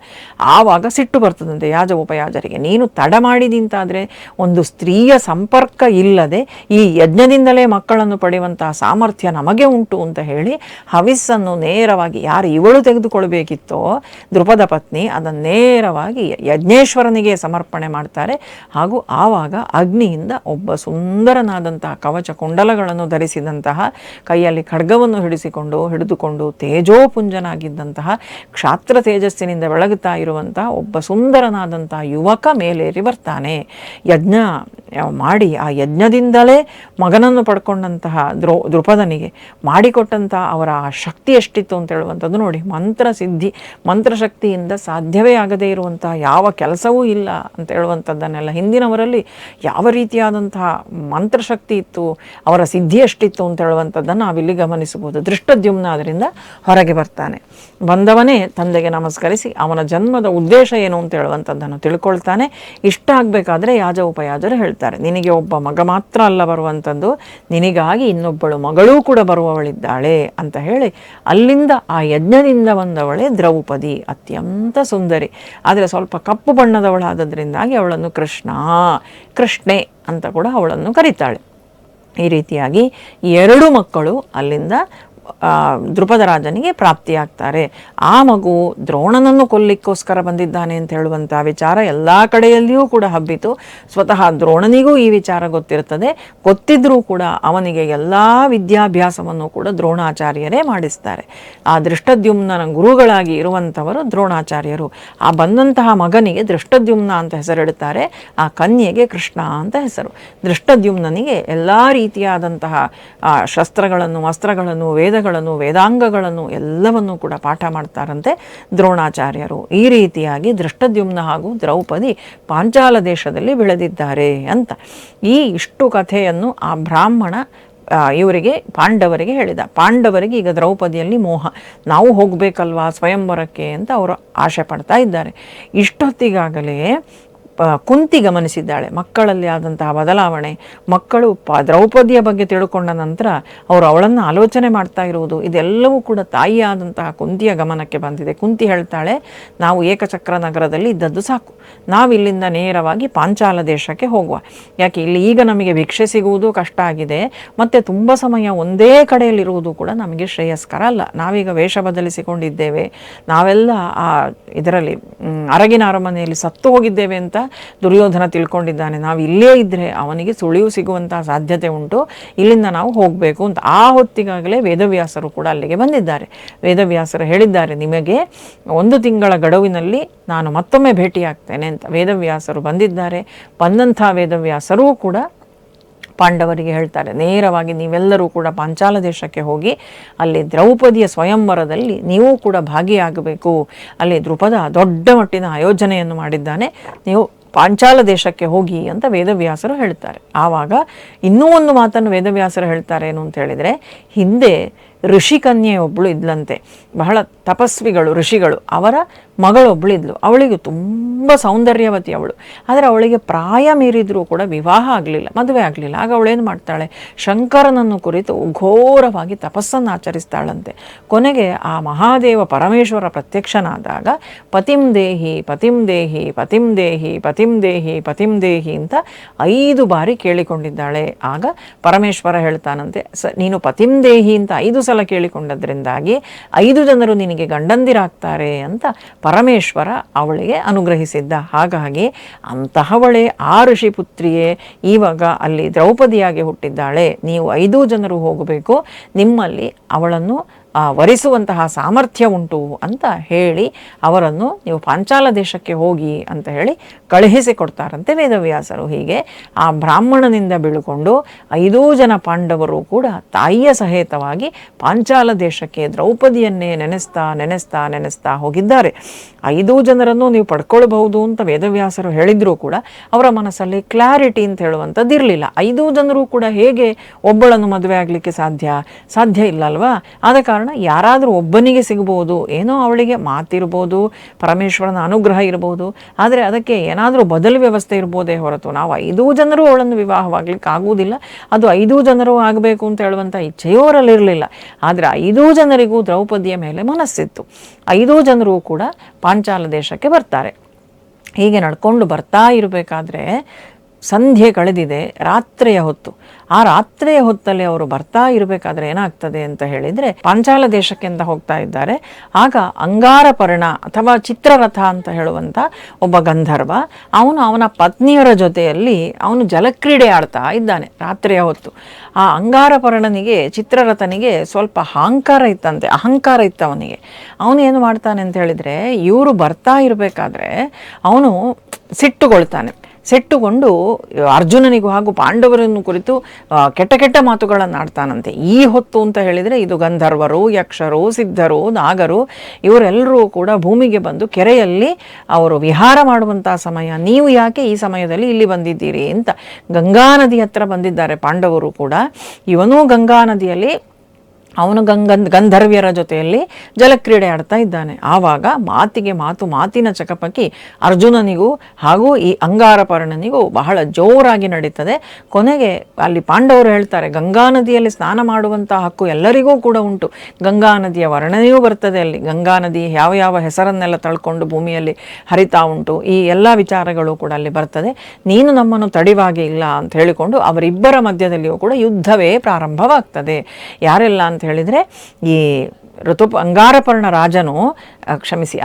S1: ಆವಾಗ ಸಿಟ್ಟು ಬರ್ತದಂತೆ ಯಾಜ ಉಪಯಾಜರಿಗೆ, ನೀನು ತಡ ಮಾಡಿದಿಂತಾದರೆ ಒಂದು ಸ್ತ್ರೀಯ ಸಂಪರ್ಕ ಇಲ್ಲದೆ ಈ ಯಜ್ಞದಿಂದಲೇ ಮಕ್ಕಳನ್ನು ಪಡೆಯುವಂತಹ ಸಾಮರ್ಥ್ಯ ನಮಗೆ ಉಂಟು ಅಂತ ಹೇಳಿ ಹವಿಸ್ಸನ್ನು ನೇರವಾಗಿ ಯಾರು ಇವಳು ತೆಗೆದುಕೊಳ್ಬೇಕಿತ್ತೋ ದ್ರುಪದ ಪತ್ನಿ, ಅದನ್ನು ನೇರವಾಗಿ ಯಜ್ಞೇಶ್ವರನಿಗೆ ಸಮರ್ಪಣೆ ಮಾಡ್ತಾರೆ. ಹಾಗೂ ಆವಾಗ ಅಗ್ನಿಯಿಂದ ಒಬ್ಬ ಸುಂದರನಾದಂತಹ ಕವಚ ಕುಂಡಲಗಳನ್ನು ಧರಿಸಿದಂತಹ, ಕೈಯಲ್ಲಿ ಖಡ್ಗವನ್ನು ಹಿಡಿದುಕೊಂಡು ತೇಜೋಪುಂಜನಾಗಿದ್ದಂತಹ, ಕ್ಷಾತ್ರ ತೇಜಸ್ಸಿನಿಂದ ಬೆಳಗುತ್ತಾ ಇರುವಂತಹ ಒಬ್ಬ ಸುಂದರನಾದಂತಹ ಯುವಕ ಮೇಲೇರಿ ಬರ್ತಾನೆ. ಯಜ್ಞ ಮಾಡಿ ಆ ಯಜ್ಞದಿಂದಲೇ ಮಗನನ್ನು ಪಡ್ಕೊಂಡಂತಹ ದ್ರುಪದನಿಗೆ ಮಾಡಿಕೊಟ್ಟಂತಹ ಅವರ ಶಕ್ತಿ ಎಷ್ಟಿತ್ತು ಅಂತ ಹೇಳುವಂಥದ್ದು ನೋಡಿ. ಮಂತ್ರಶಕ್ತಿಯಿಂದ ಸಾಧ್ಯವೇ ಆಗದೇ ಇರುವಂತಹ ಯಾವ ಕೆಲಸವೂ ಇಲ್ಲ ಅಂತ ಹೇಳುವಂಥದ್ದನ್ನೆಲ್ಲ ಹಿಂದಿನವರಲ್ಲಿ ಯಾವ ರೀತಿಯಾದಂತಹ ಮಂತ್ರಶಕ್ತಿ ಇತ್ತು, ಅವರ ಸಿದ್ಧಿ ಎಷ್ಟಿತ್ತು ಅಂತ ಹೇಳುವಂಥದ್ದನ್ನು ನಾವಿಲ್ಲಿ ಗಮನಿಸಬಹುದು. ದೃಷ್ಟದ್ಯುಮ್ನ ಅದರಿಂದ ಹೊರಗೆ ಬರ್ತಾನೆ. ಬಂದವನೇ ತಂದೆಗೆ ನಮಸ್ಕರಿಸಿ ಅವನ ಜನ್ಮದ ಉದ್ದೇಶ ಏನು ಅಂತ ಹೇಳುವಂಥದ್ದನ್ನು ತಿಳ್ಕೊಳ್ತಾನೆ. ಇಷ್ಟ ಆಗಬೇಕಾದ್ರೆ ಯಾಜ ಉಪಯಾಜರು ಹೇಳ್ತಾರೆ, ನಿನಗೆ ಒಬ್ಬ ಮಗ ಮಾತ್ರ ಅಲ್ಲ ಬರುವಂಥದ್ದು, ನಿನಗಾಗಿ ಇನ್ನೊಬ್ಬಳು ಮಗಳೂ ಕೂಡ ಬರುವವಳಿದ್ದಾಳೆ ಅಂತ ಹೇಳಿ ಅಲ್ಲಿಂದ ಆ ಯಜ್ಞದಿಂದ ಬಂದವಳೇ ದ್ರೌಪದಿ. ಅತ್ಯಂತ ಸುಂದರಿ, ಆದರೆ ಸ್ವಲ್ಪ ಕಪ್ಪು ಬಣ್ಣದವಳಾದದ್ರಿಂದಾಗಿ ಅವಳನ್ನು ಕೃಷ್ಣೆ ಅಂತ ಕೂಡ ಅವಳನ್ನು ಕರೀತಾಳೆ. ಈ ರೀತಿಯಾಗಿ 2 ಮಕ್ಕಳು ಅಲ್ಲಿಂದ ದ್ರುಪದ ರಾಜನಿಗೆ ಪ್ರಾಪ್ತಿಯಾಗ್ತಾರೆ. ಆ ಮಗು ದ್ರೋಣನನ್ನು ಕೊಲ್ಲಿಕ್ಕೋಸ್ಕರ ಬಂದಿದ್ದಾನೆ ಅಂತ ಹೇಳುವಂಥ ವಿಚಾರ ಎಲ್ಲ ಕಡೆಯಲ್ಲಿಯೂ ಕೂಡ ಹಬ್ಬಿತು. ಸ್ವತಃ ದ್ರೋಣನಿಗೂ ಈ ವಿಚಾರ ಗೊತ್ತಿರ್ತದೆ. ಗೊತ್ತಿದ್ರೂ ಕೂಡ ಅವನಿಗೆ ಎಲ್ಲ ವಿದ್ಯಾಭ್ಯಾಸವನ್ನು ಕೂಡ ದ್ರೋಣಾಚಾರ್ಯರೇ ಮಾಡಿಸ್ತಾರೆ. ಆ ದೃಷ್ಟದ್ಯುಮ್ನ ಗುರುಗಳಾಗಿ ಇರುವಂಥವರು ದ್ರೋಣಾಚಾರ್ಯರು. ಆ ಬಂದಂತಹ ಮಗನಿಗೆ ದೃಷ್ಟದ್ಯುಮ್ನ ಅಂತ ಹೆಸರಿಡುತ್ತಾರೆ, ಆ ಕನ್ಯೆಗೆ ಕೃಷ್ಣ ಅಂತ ಹೆಸರು. ದೃಷ್ಟದ್ಯುಮ್ನಿಗೆ ಎಲ್ಲ ರೀತಿಯಾದಂತಹ ಶಸ್ತ್ರಗಳನ್ನು, ವಸ್ತ್ರಗಳನ್ನು, ವೇದಾಂಗಗಳನ್ನು ಎಲ್ಲವನ್ನೂ ಕೂಡ ಪಾಠ ಮಾಡ್ತಾರಂತೆ ದ್ರೋಣಾಚಾರ್ಯರು. ಈ ರೀತಿಯಾಗಿ ದೃಷ್ಟದ್ಯುಮ್ನ ಹಾಗೂ ದ್ರೌಪದಿ ಪಾಂಚಾಲ ದೇಶದಲ್ಲಿ ಬೆಳೆದಿದ್ದಾರೆ ಅಂತ ಇಷ್ಟು ಕಥೆಯನ್ನು ಆ ಬ್ರಾಹ್ಮಣ ಇವರಿಗೆ ಪಾಂಡವರಿಗೆ ಹೇಳಿದ. ಪಾಂಡವರಿಗೆ ಈಗ ದ್ರೌಪದಿಯಲ್ಲಿ ಮೋಹ, ನಾವು ಹೋಗಬೇಕಲ್ವಾ ಸ್ವಯಂವರಕ್ಕೆ ಅಂತ ಅವರು ಆಸೆ ಪಡ್ತಾ ಇದ್ದಾರೆ. ಇಷ್ಟೊತ್ತಿಗಾಗಲೇ ಕುಂತಿ ಗಮನಿಸಿದ್ದಾಳೆ ಮಕ್ಕಳಲ್ಲಿ ಆದಂತಹ ಬದಲಾವಣೆ. ಮಕ್ಕಳು ದ್ರೌಪದಿಯ ಬಗ್ಗೆ ತಿಳ್ಕೊಂಡ ನಂತರ ಅವರು ಅವಳನ್ನು ಆಲೋಚನೆ ಮಾಡ್ತಾ ಇರುವುದು ಇದೆಲ್ಲವೂ ಕೂಡ ತಾಯಿಯಾದಂತಹ ಕುಂತಿಯ ಗಮನಕ್ಕೆ ಬಂದಿದೆ. ಕುಂತಿ ಹೇಳ್ತಾಳೆ, ನಾವು ಏಕಚಕ್ರ ನಗರದಲ್ಲಿ ಇದ್ದದ್ದು ಸಾಕು, ನಾವಿಲ್ಲಿಂದ ನೇರವಾಗಿ ಪಾಂಚಾಲ ದೇಶಕ್ಕೆ ಹೋಗುವ. ಯಾಕೆ ಇಲ್ಲಿ ಈಗ ನಮಗೆ ಭಿಕ್ಷೆ ಸಿಗುವುದು ಕಷ್ಟ ಆಗಿದೆ, ಮತ್ತು ತುಂಬ ಸಮಯ ಒಂದೇ ಕಡೆಯಲ್ಲಿರುವುದು ಕೂಡ ನಮಗೆ ಶ್ರೇಯಸ್ಕರ ಅಲ್ಲ. ನಾವೀಗ ವೇಷ ಬದಲಿಸಿಕೊಂಡಿದ್ದೇವೆ, ನಾವೆಲ್ಲ ಇದರಲ್ಲಿ ಅರಗಿನ ಅರಮನೆಯಲ್ಲಿ ಸತ್ತು ಹೋಗಿದ್ದೇವೆ ಅಂತ ದುರ್ಯೋಧನ ತಿಳ್ಕೊಂಡಿದ್ದಾನೆ, ನಾವು ಇಲ್ಲೇ ಇದ್ದರೆ ಅವನಿಗೆ ಸುಳಿವು ಸಿಗುವಂತಹ ಸಾಧ್ಯತೆ ಉಂಟು, ಇಲ್ಲಿಂದ ನಾವು ಹೋಗಬೇಕು ಅಂತ. ಆ ಹೊತ್ತಿಗಾಗಲೇ ವೇದವ್ಯಾಸರು ಕೂಡ ಅಲ್ಲಿಗೆ ಬಂದಿದ್ದಾರೆ. ವೇದವ್ಯಾಸರು ಹೇಳಿದ್ದಾರೆ, ನಿಮಗೆ 1 ತಿಂಗಳ ಗಡುವಿನಲ್ಲಿ ನಾನು ಮತ್ತೊಮ್ಮೆ ಭೇಟಿಯಾಗ್ತೇನೆ ಅಂತ ವೇದವ್ಯಾಸರು ಬಂದಿದ್ದಾರೆ. ಬಂದಂಥ ವೇದವ್ಯಾಸರೂ ಕೂಡ ಪಾಂಡವರಿಗೆ ಹೇಳ್ತಾರೆ, ನೇರವಾಗಿ ನೀವೆಲ್ಲರೂ ಕೂಡ ಪಾಂಚಾಲ ದೇಶಕ್ಕೆ ಹೋಗಿ ಅಲ್ಲಿ ದ್ರೌಪದಿಯ ಸ್ವಯಂವರದಲ್ಲಿ ನೀವು ಕೂಡ ಭಾಗಿಯಾಗಬೇಕು. ಅಲ್ಲಿ ದ್ರುಪದ ದೊಡ್ಡ ಮಟ್ಟಿನ ಆಯೋಜನೆಯನ್ನು ಮಾಡಿದ್ದಾನೆ, ನೀವು ಪಾಂಚಾಲ ದೇಶಕ್ಕೆ ಹೋಗಿ ಅಂತ ವೇದವ್ಯಾಸರು ಹೇಳ್ತಾರೆ. ಆವಾಗ ಇನ್ನೂ ಒಂದು ಮಾತನ್ನು ವೇದವ್ಯಾಸರು ಹೇಳ್ತಾರೆ ಏನು ಅಂತ ಹೇಳಿದರೆ, ಹಿಂದೆ ಋಷಿಕನ್ಯೆಯೊಬ್ಬಳು ಇದ್ಲಂತೆ, ಬಹಳ ತಪಸ್ವಿಗಳು ಋಷಿಗಳು, ಅವರ ಮಗಳೊಬ್ಬಳು ಇದ್ಲು. ಅವಳಿಗೆ ತುಂಬ ಸೌಂದರ್ಯವತಿ ಅವಳು. ಆದರೆ ಅವಳಿಗೆ ಪ್ರಾಯ ಮೀರಿದ್ರೂ ಕೂಡ ವಿವಾಹ ಆಗಲಿಲ್ಲ, ಮದುವೆ ಆಗಲಿಲ್ಲ. ಆಗ ಅವಳೇನು ಮಾಡ್ತಾಳೆ, ಶಂಕರನನ್ನು ಕುರಿತು ಘೋರವಾಗಿ ತಪಸ್ಸನ್ನು ಆಚರಿಸ್ತಾಳಂತೆ. ಕೊನೆಗೆ ಆ ಮಹಾದೇವ ಪರಮೇಶ್ವರ ಪ್ರತ್ಯಕ್ಷನಾದಾಗ ಪತಿಂ ದೇಹಿ ಪತಿಂ ದೇಹಿ ಪತಿಂ ದೇಹಿ ಪತಿಂ ದೇಹಿ ಪತಿಂ ದೇಹಿ ಅಂತ 5 ಬಾರಿ ಕೇಳಿಕೊಂಡಿದ್ದಾಳೆ. ಆಗ ಪರಮೇಶ್ವರ ಹೇಳ್ತಾನಂತೆ, ನೀನು ಪತಿಂ ದೇಹಿ ಅಂತ 5 ಸಲ ಕೇಳಿಕೊಂಡದ್ರಿಂದಾಗಿ 5 ಜನರು ನಿನಗೆ ಗಂಡಂದಿರಾಗ್ತಾರೆ ಅಂತ ಪರಮೇಶ್ವರ ಅವಳಿಗೆ ಅನುಗ್ರಹಿಸಿದ್ದ. ಹಾಗಾಗಿ ಅಂತಹವಳೇ ಆ ಋಷಿ ಪುತ್ರಿಯೇ ಇವಾಗ ಅಲ್ಲಿ ದ್ರೌಪದಿಯಾಗಿ ಹುಟ್ಟಿದ್ದಾಳೆ. ನೀವು 5 ಜನರು ಹೋಗಬೇಕು, ನಿಮ್ಮಲ್ಲಿ ಅವಳನ್ನು ವರಿಸುವಂತಹ ಸಾಮರ್ಥ್ಯ ಉಂಟು ಅಂತ ಹೇಳಿ ಅವರನ್ನು ನೀವು ಪಾಂಚಾಲ ದೇಶಕ್ಕೆ ಹೋಗಿ ಅಂತ ಹೇಳಿ ಕಳುಹಿಸಿಕೊಡ್ತಾರಂತೆ ವೇದವ್ಯಾಸರು. ಹೀಗೆ ಆ ಬ್ರಾಹ್ಮಣನಿಂದ ಬೀಳುಕೊಂಡು 5 ಜನ ಪಾಂಡವರು ಕೂಡ ತಾಯಿಯ ಸಹಿತವಾಗಿ ಪಾಂಚಾಲ ದೇಶಕ್ಕೆ ದ್ರೌಪದಿಯನ್ನೇ ನೆನೆಸ್ತಾ ನೆನೆಸ್ತಾ ನೆನೆಸ್ತಾ ಹೋಗಿದ್ದಾರೆ. 5 ಜನರನ್ನು ನೀವು ಪಡ್ಕೊಳ್ಬಹುದು ಅಂತ ವೇದವ್ಯಾಸರು ಹೇಳಿದರೂ ಕೂಡ ಅವರ ಮನಸ್ಸಲ್ಲಿ ಕ್ಲಾರಿಟಿ ಅಂತ ಹೇಳುವಂಥದ್ದು ಇರಲಿಲ್ಲ. 5 ಜನರು ಕೂಡ ಹೇಗೆ ಒಬ್ಬಳನ್ನು ಮದುವೆ ಆಗಲಿಕ್ಕೆ ಸಾಧ್ಯ ಇಲ್ಲ ಅಲ್ವಾ? ಆದ ಕಾರಣ ಯಾರಾದರೂ ಒಬ್ಬನಿಗೆ ಸಿಗ್ಬೋದು, ಏನೋ ಅವಳಿಗೆ ಮಾತಿರ್ಬೋದು, ಪರಮೇಶ್ವರನ ಅನುಗ್ರಹ ಇರ್ಬೋದು, ಆದರೆ ಅದಕ್ಕೆ ಏನಾದರೂ ಬದಲು ವ್ಯವಸ್ಥೆ ಇರ್ಬೋದೇ ಹೊರತು ನಾವು 5 ಜನರು ಅವಳನ್ನು ವಿವಾಹವಾಗ್ಲಿಕ್ಕೆ ಆಗುವುದಿಲ್ಲ. ಅದು 5 ಜನರು ಆಗಬೇಕು ಅಂತ ಹೇಳುವಂಥ ಇಚ್ಛೆಯೂ ಅವರಲ್ಲಿರಲಿಲ್ಲ. ಆದರೆ 5 ಜನರಿಗೂ ದ್ರೌಪದಿಯ ಮೇಲೆ ಮನಸ್ಸಿತ್ತು. 5 ಜನರು ಕೂಡ ಪಾಂಚಾಲ ದೇಶಕ್ಕೆ ಬರ್ತಾರೆ. ಹೀಗೆ ನಡ್ಕೊಂಡು ಬರ್ತಾ ಇರಬೇಕಾದ್ರೆ ಸಂಧ್ಯೆ ಕಳೆದಿದೆ, ರಾತ್ರಿಯ ಹೊತ್ತು. ಆ ರಾತ್ರಿಯ ಹೊತ್ತಲ್ಲಿ ಅವರು ಬರ್ತಾ ಇರಬೇಕಾದ್ರೆ ಏನಾಗ್ತದೆ ಅಂತ ಹೇಳಿದರೆ, ಪಾಂಚಾಲ ದೇಶಕ್ಕೆ ಅಂತ ಹೋಗ್ತಾ ಇದ್ದಾರೆ. ಆಗ ಅಂಗಾರಪರ್ಣ ಅಥವಾ ಚಿತ್ರರಥ ಅಂತ ಹೇಳುವಂಥ ಒಬ್ಬ ಗಂಧರ್ವ, ಅವನ ಪತ್ನಿಯರ ಜೊತೆಯಲ್ಲಿ ಅವನು ಜಲಕ್ರೀಡೆ ಆಡ್ತಾ ಇದ್ದಾನೆ ರಾತ್ರಿಯ ಹೊತ್ತು. ಆ ಅಂಗಾರಪರ್ಣನಿಗೆ, ಚಿತ್ರರಥನಿಗೆ ಸ್ವಲ್ಪ ಅಹಂಕಾರ ಇತ್ತು ಅವನಿಗೆ. ಅವನು ಏನು ಮಾಡ್ತಾನೆ ಅಂತ ಹೇಳಿದರೆ, ಇವರು ಬರ್ತಾ ಇರಬೇಕಾದ್ರೆ ಅವನು ಸಿಟ್ಟುಗೊಂಡು ಅರ್ಜುನನಿಗೂ ಹಾಗೂ ಪಾಂಡವರನ್ನು ಕುರಿತು ಕೆಟ್ಟ ಮಾತುಗಳನ್ನು ಆಡ್ತಾನಂತೆ. ಈ ಹೊತ್ತು ಅಂತ ಹೇಳಿದರೆ ಇದು ಗಂಧರ್ವರು, ಯಕ್ಷರು, ಸಿದ್ಧರು, ನಾಗರು ಇವರೆಲ್ಲರೂ ಕೂಡ ಭೂಮಿಗೆ ಬಂದು ಕೆರೆಯಲ್ಲಿ ಅವರು ವಿಹಾರ ಮಾಡುವಂಥ ಸಮಯ. ನೀವು ಯಾಕೆ ಈ ಸಮಯದಲ್ಲಿ ಇಲ್ಲಿ ಬಂದಿದ್ದೀರಿ ಅಂತ ಗಂಗಾ ನದಿ ಹತ್ರ ಬಂದಿದ್ದಾರೆ ಪಾಂಡವರು ಕೂಡ. ಇವನೂ ಗಂಗಾ ನದಿಯಲ್ಲಿ ಅವನು ಗಂಧರ್ವ್ಯರ ಜೊತೆಯಲ್ಲಿ ಜಲಕ್ರೀಡೆ ಆಡ್ತಾ ಇದ್ದಾನೆ. ಆವಾಗ ಮಾತಿನ ಚಕಪಕಿ ಅರ್ಜುನನಿಗೂ ಹಾಗೂ ಈ ಅಂಗಾರಪರ್ಣನಿಗೂ ಬಹಳ ಜೋರಾಗಿ ನಡೀತದೆ. ಕೊನೆಗೆ ಅಲ್ಲಿ ಪಾಂಡವರು ಹೇಳ್ತಾರೆ, ಗಂಗಾ ನದಿಯಲ್ಲಿ ಸ್ನಾನ ಮಾಡುವಂಥ ಹಕ್ಕು ಎಲ್ಲರಿಗೂ ಕೂಡ ಉಂಟು. ಗಂಗಾ ನದಿಯ ವರ್ಣನೆಯೂ ಬರ್ತದೆ ಅಲ್ಲಿ. ಗಂಗಾ ನದಿ ಯಾವ ಹೆಸರನ್ನೆಲ್ಲ ತಳ್ಕೊಂಡು ಭೂಮಿಯಲ್ಲಿ ಹರಿತಾ ಉಂಟು, ಈ ಎಲ್ಲ ವಿಚಾರಗಳು ಕೂಡ ಅಲ್ಲಿ ಬರ್ತದೆ. ನೀನು ನಮ್ಮನ್ನು ತಡಿವಾಗೆ ಇಲ್ಲ ಅಂತ ಹೇಳಿಕೊಂಡು ಅವರಿಬ್ಬರ ಮಧ್ಯದಲ್ಲಿಯೂ ಕೂಡ ಯುದ್ಧವೇ ಪ್ರಾರಂಭವಾಗ್ತದೆ. ಯಾರೆಲ್ಲ ಅಂತ ಹೇಳಿದರೆ, ಈ ಅಂಗಾರಪರ್ಣ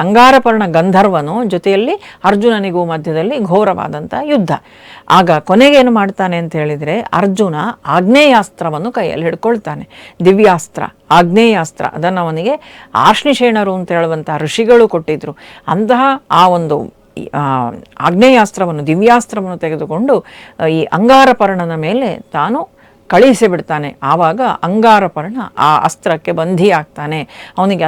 S1: ಅಂಗಾರಪರ್ಣ ಗಂಧರ್ವನು ಜೊತೆಯಲ್ಲಿ ಅರ್ಜುನನಿಗೂ ಮಧ್ಯದಲ್ಲಿ ಘೋರವಾದಂಥ ಯುದ್ಧ. ಆಗ ಕೊನೆಗೇನು ಮಾಡ್ತಾನೆ ಅಂತ ಹೇಳಿದರೆ, ಅರ್ಜುನ ಆಗ್ನೇಯಾಸ್ತ್ರವನ್ನು ಕೈಯಲ್ಲಿ ಹಿಡ್ಕೊಳ್ತಾನೆ. ದಿವ್ಯಾಸ್ತ್ರ, ಆಗ್ನೇಯಾಸ್ತ್ರ, ಅದನ್ನು ಅವನಿಗೆ ಆಶ್ನಿಷೇಣರು ಅಂತ ಹೇಳುವಂಥ ಋಷಿಗಳು ಕೊಟ್ಟಿದ್ರು. ಅಂತಹ ಆ ಒಂದು ಆಗ್ನೇಯಾಸ್ತ್ರವನ್ನು, ದಿವ್ಯಾಸ್ತ್ರವನ್ನು ತೆಗೆದುಕೊಂಡು ಈ ಅಂಗಾರಪರ್ಣನ ಮೇಲೆ ತಾನು ಕಳಿಸಿಬಿಡ್ತಾನೆ. ಆವಾಗ ಅಂಗಾರಪರ್ಣ ಆ ಅಸ್ತ್ರಕ್ಕೆ ಬಂಧಿಯಾಗ್ತಾನೆ. ಅವನಿಗೆ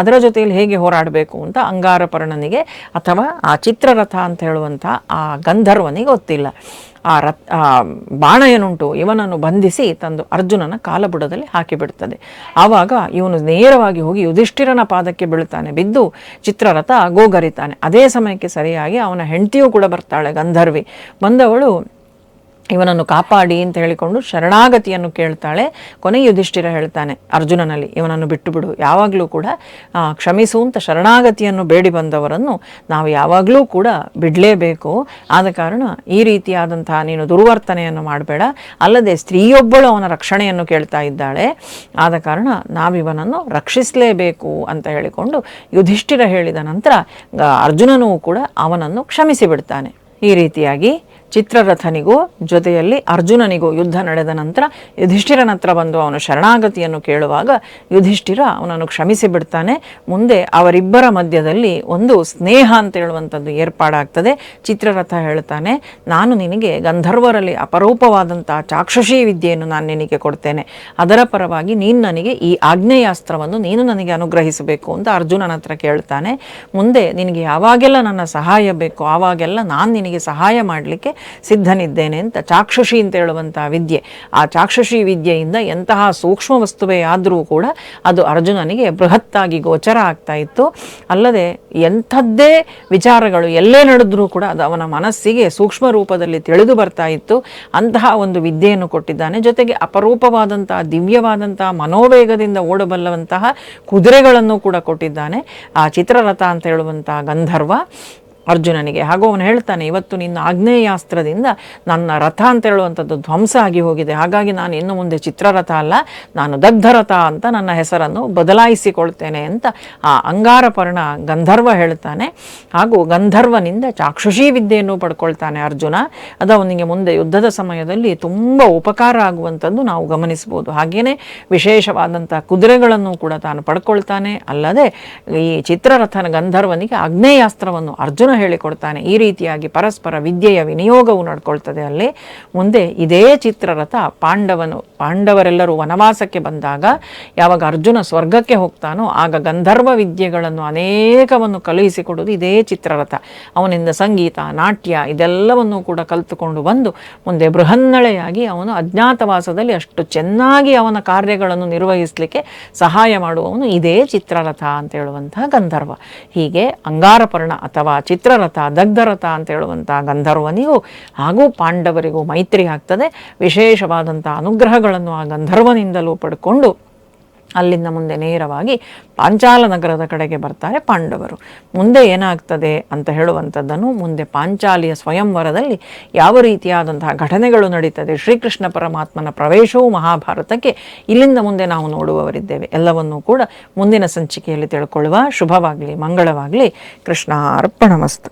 S1: ಅದರ ಜೊತೆಯಲ್ಲಿ ಹೇಗೆ ಹೋರಾಡಬೇಕು ಅಂತ ಅಂಗಾರಪರ್ಣನಿಗೆ ಅಥವಾ ಆ ಚಿತ್ರರಥ ಅಂತ ಹೇಳುವಂಥ ಆ ಗಂಧರ್ವನಿಗೆ ಗೊತ್ತಿಲ್ಲ. ಆ ಬಾಣ ಏನುಂಟು ಇವನನ್ನು ಬಂಧಿಸಿ ತಂದು ಅರ್ಜುನನ ಕಾಲಬುಡದಲ್ಲಿ ಹಾಕಿಬಿಡ್ತದೆ. ಆವಾಗ ಇವನು ನೇರವಾಗಿ ಹೋಗಿ ಯುಧಿಷ್ಠಿರನ ಪಾದಕ್ಕೆ ಬೀಳ್ತಾನೆ. ಬಿದ್ದು ಚಿತ್ರರಥ ಗೋಗರಿತಾನೆ. ಅದೇ ಸಮಯಕ್ಕೆ ಸರಿಯಾಗಿ ಅವನ ಹೆಂಡತಿಯೂ ಕೂಡ ಬರ್ತಾಳೆ, ಗಂಧರ್ವಿ. ಬಂದವಳು ಇವನನ್ನು ಕಾಪಾಡಿ ಅಂತ ಹೇಳಿಕೊಂಡು ಶರಣಾಗತಿಯನ್ನು ಕೇಳ್ತಾಳೆ. ಕೊನೆಗೆ ಯುಧಿಷ್ಠಿರ ಹೇಳ್ತಾನೆ ಅರ್ಜುನನಲ್ಲಿ, ಇವನನ್ನು ಬಿಟ್ಟು ಬಿಡು, ಯಾವಾಗಲೂ ಕೂಡ ಕ್ಷಮಿಸು ಅಂತ ಶರಣಾಗತಿಯನ್ನು ಬೇಡಿ ಬಂದವರನ್ನು ನಾವು ಯಾವಾಗಲೂ ಕೂಡ ಬಿಡಲೇಬೇಕು. ಆದ ಕಾರಣ ಈ ರೀತಿಯಾದಂತಹ ನೀನು ದುರ್ವರ್ತನೆಯನ್ನು ಮಾಡಬೇಡ. ಅಲ್ಲದೆ ಸ್ತ್ರೀಯೊಬ್ಬಳು ಅವನ ರಕ್ಷಣೆಯನ್ನು ಕೇಳ್ತಾ ಇದ್ದಾಳೆ, ಆದ ಕಾರಣ ನಾವಿವನನ್ನು ರಕ್ಷಿಸಲೇಬೇಕು ಅಂತ ಹೇಳಿಕೊಂಡು ಯುಧಿಷ್ಠಿರ ಹೇಳಿದ ನಂತರ ಅರ್ಜುನನೂ ಕೂಡ ಅವನನ್ನು ಕ್ಷಮಿಸಿ ಬಿಡ್ತಾನೆ. ಈ ರೀತಿಯಾಗಿ ಚಿತ್ರರಥನಿಗೂ ಜೊತೆಯಲ್ಲಿ ಅರ್ಜುನನಿಗೂ ಯುದ್ಧ ನಡೆದ ನಂತರ ಯುಧಿಷ್ಠಿರನ ಹತ್ರ ಬಂದು ಅವನು ಶರಣಾಗತಿಯನ್ನು ಕೇಳುವಾಗ ಯುಧಿಷ್ಠಿರ ಅವನನ್ನು ಕ್ಷಮಿಸಿ ಬಿಡ್ತಾನೆ. ಮುಂದೆ ಅವರಿಬ್ಬರ ಮಧ್ಯದಲ್ಲಿ ಒಂದು ಸ್ನೇಹ ಅಂತ ಹೇಳುವಂಥದ್ದು ಏರ್ಪಾಡಾಗ್ತದೆ. ಚಿತ್ರರಥ ಹೇಳ್ತಾನೆ, ನಾನು ನಿನಗೆ ಗಂಧರ್ವರಲ್ಲಿ ಅಪರೂಪವಾದಂಥ ಚಾಕ್ಷುಷಿ ವಿದ್ಯೆಯನ್ನು ನಾನು ನಿನಗೆ ಕೊಡ್ತೇನೆ, ಅದರ ಪರವಾಗಿ ನೀನು ನನಗೆ ಈ ಆಗ್ನೇಯಾಸ್ತ್ರವನ್ನು ನೀನು ನನಗೆ ಅನುಗ್ರಹಿಸಬೇಕು ಅಂತ ಅರ್ಜುನನ ಹತ್ರ ಕೇಳ್ತಾನೆ. ಮುಂದೆ ನಿನಗೆ ಯಾವಾಗೆಲ್ಲ ನನ್ನ ಸಹಾಯ ಬೇಕು ಆವಾಗೆಲ್ಲ ನಾನು ನಿನಗೆ ಸಹಾಯ ಮಾಡಲಿಕ್ಕೆ ಸಿದ್ಧನಿದ್ದೇನೆ ಅಂತ ಚಾಕ್ಷುಷಿ ಅಂತ ಹೇಳುವಂಥ ವಿದ್ಯೆ, ಆ ಚಾಕ್ಷುಷಿ ವಿದ್ಯೆಯಿಂದ ಎಂತಹ ಸೂಕ್ಷ್ಮ ವಸ್ತುವೇ ಆದರೂ ಕೂಡ ಅದು ಅರ್ಜುನನಿಗೆ ಬೃಹತ್ತಾಗಿ ಗೋಚರ ಆಗ್ತಾ ಇತ್ತು. ಅಲ್ಲದೆ ಎಂಥದ್ದೇ ವಿಚಾರಗಳು ಎಲ್ಲೇ ನಡೆದರೂ ಕೂಡ ಅದು ಅವನ ಮನಸ್ಸಿಗೆ ಸೂಕ್ಷ್ಮ ರೂಪದಲ್ಲಿ ತಿಳಿದು ಬರ್ತಾ ಇತ್ತು. ಅಂತಹ ಒಂದು ವಿದ್ಯೆಯನ್ನು ಕೊಟ್ಟಿದ್ದಾನೆ. ಜೊತೆಗೆ ಅಪರೂಪವಾದಂತಹ ದಿವ್ಯವಾದಂತಹ ಮನೋವೇಗದಿಂದ ಓಡಬಲ್ಲವಂತಹ ಕುದುರೆಗಳನ್ನು ಕೂಡ ಕೊಟ್ಟಿದ್ದಾನೆ ಆ ಚಿತ್ರರಥ ಅಂತ ಹೇಳುವಂತಹ ಗಂಧರ್ವ ಅರ್ಜುನನಿಗೆ. ಹಾಗೂ ಅವನು ಹೇಳ್ತಾನೆ, ಇವತ್ತು ನಿನ್ನ ಆಗ್ನೇಯಾಸ್ತ್ರದಿಂದ ನನ್ನ ರಥ ಅಂತ ಹೇಳುವಂಥದ್ದು ಧ್ವಂಸ ಆಗಿ ಹೋಗಿದೆ, ಹಾಗಾಗಿ ನಾನು ಇನ್ನು ಮುಂದೆ ಚಿತ್ರರಥ ಅಲ್ಲ, ನಾನು ದಗ್ಧರಥ ಅಂತ ನನ್ನ ಹೆಸರನ್ನು ಬದಲಾಯಿಸಿಕೊಳ್ತೇನೆ ಅಂತ ಆ ಅಂಗಾರಪರ್ಣ ಗಂಧರ್ವ ಹೇಳ್ತಾನೆ. ಹಾಗೂ ಗಂಧರ್ವನಿಂದ ಚಾಕ್ಷುಷಿ ವಿದ್ಯೆಯನ್ನು ಪಡ್ಕೊಳ್ತಾನೆ ಅರ್ಜುನ. ಅದು ಅವನಿಗೆ ಮುಂದೆ ಯುದ್ಧದ ಸಮಯದಲ್ಲಿ ತುಂಬ ಉಪಕಾರ ಆಗುವಂಥದ್ದು ನಾವು ಗಮನಿಸ್ಬೋದು. ಹಾಗೆಯೇ ವಿಶೇಷವಾದಂಥ ಕುದುರೆಗಳನ್ನು ಕೂಡ ತಾನು ಪಡ್ಕೊಳ್ತಾನೆ. ಅಲ್ಲದೆ ಈ ಚಿತ್ರರಥನ ಗಂಧರ್ವನಿಗೆ ಆಗ್ನೇಯಾಸ್ತ್ರವನ್ನು ಅರ್ಜುನ ಹೇಳಿಕೊಡ್ತಾನೆ. ಈ ರೀತಿಯಾಗಿ ಪರಸ್ಪರ ವಿದ್ಯೆಯ ವಿನಿಯೋಗವು ನಡ್ಕೊಳ್ತದೆ ಅಲ್ಲಿ. ಮುಂದೆ ಇದೇ ಚಿತ್ರರಥ ಪಾಂಡವರೆಲ್ಲರೂ ವನವಾಸಕ್ಕೆ ಬಂದಾಗ ಯಾವಾಗ ಅರ್ಜುನ ಸ್ವರ್ಗಕ್ಕೆ ಹೋಗ್ತಾನೋ ಆಗ ಗಂಧರ್ವ ವಿದ್ಯೆಗಳನ್ನು ಅನೇಕವನ್ನು ಕಳುಹಿಸಿಕೊಡುವುದು ಇದೇ ಚಿತ್ರರಥ. ಅವನಿಂದ ಸಂಗೀತ, ನಾಟ್ಯ ಇದೆಲ್ಲವನ್ನು ಕೂಡ ಕಲಿತುಕೊಂಡು ಬಂದು ಮುಂದೆ ಬೃಹನ್ನಳೆಯಾಗಿ ಅವನು ಅಜ್ಞಾತವಾಸದಲ್ಲಿ ಅಷ್ಟು ಚೆನ್ನಾಗಿ ಅವನ ಕಾರ್ಯಗಳನ್ನು ನಿರ್ವಹಿಸಲಿಕ್ಕೆ ಸಹಾಯ ಮಾಡುವವನು ಇದೇ ಚಿತ್ರರಥ ಅಂತ ಹೇಳುವಂತಹ ಗಂಧರ್ವ. ಹೀಗೆ ಅಂಗಾರಪರ್ಣ ಅಥವಾ ಚಿತ್ರರಥ, ದಗ್ಧರಥ ಅಂತ ಹೇಳುವಂಥ ಗಂಧರ್ವನಿಗೂ ಹಾಗೂ ಪಾಂಡವರಿಗೂ ಮೈತ್ರಿ ಆಗ್ತದೆ. ವಿಶೇಷವಾದಂಥ ಅನುಗ್ರಹಗಳನ್ನು ಆ ಗಂಧರ್ವನಿಂದಲೂ ಪಡ್ಕೊಂಡು ಅಲ್ಲಿಂದ ಮುಂದೆ ನೇರವಾಗಿ ಪಾಂಚಾಲ ನಗರದ ಕಡೆಗೆ ಬರ್ತಾರೆ ಪಾಂಡವರು. ಮುಂದೆ ಏನಾಗ್ತದೆ ಅಂತ ಹೇಳುವಂಥದ್ದನ್ನು ಮುಂದೆ ಪಾಂಚಾಲಿಯ ಸ್ವಯಂವರದಲ್ಲಿ ಯಾವ ರೀತಿಯಾದಂತಹ ಘಟನೆಗಳು ನಡೀತದೆ, ಶ್ರೀಕೃಷ್ಣ ಪರಮಾತ್ಮನ ಪ್ರವೇಶವೂ ಮಹಾಭಾರತಕ್ಕೆ ಇಲ್ಲಿಂದ ಮುಂದೆ ನಾವು ನೋಡುವವರಿದ್ದೇವೆ. ಎಲ್ಲವನ್ನೂ ಕೂಡ ಮುಂದಿನ ಸಂಚಿಕೆಯಲ್ಲಿ ತಿಳ್ಕೊಳ್ಳುವ. ಶುಭವಾಗಲಿ, ಮಂಗಳವಾಗಲಿ. ಕೃಷ್ಣ ಅರ್ಪಣಮಸ್ತು.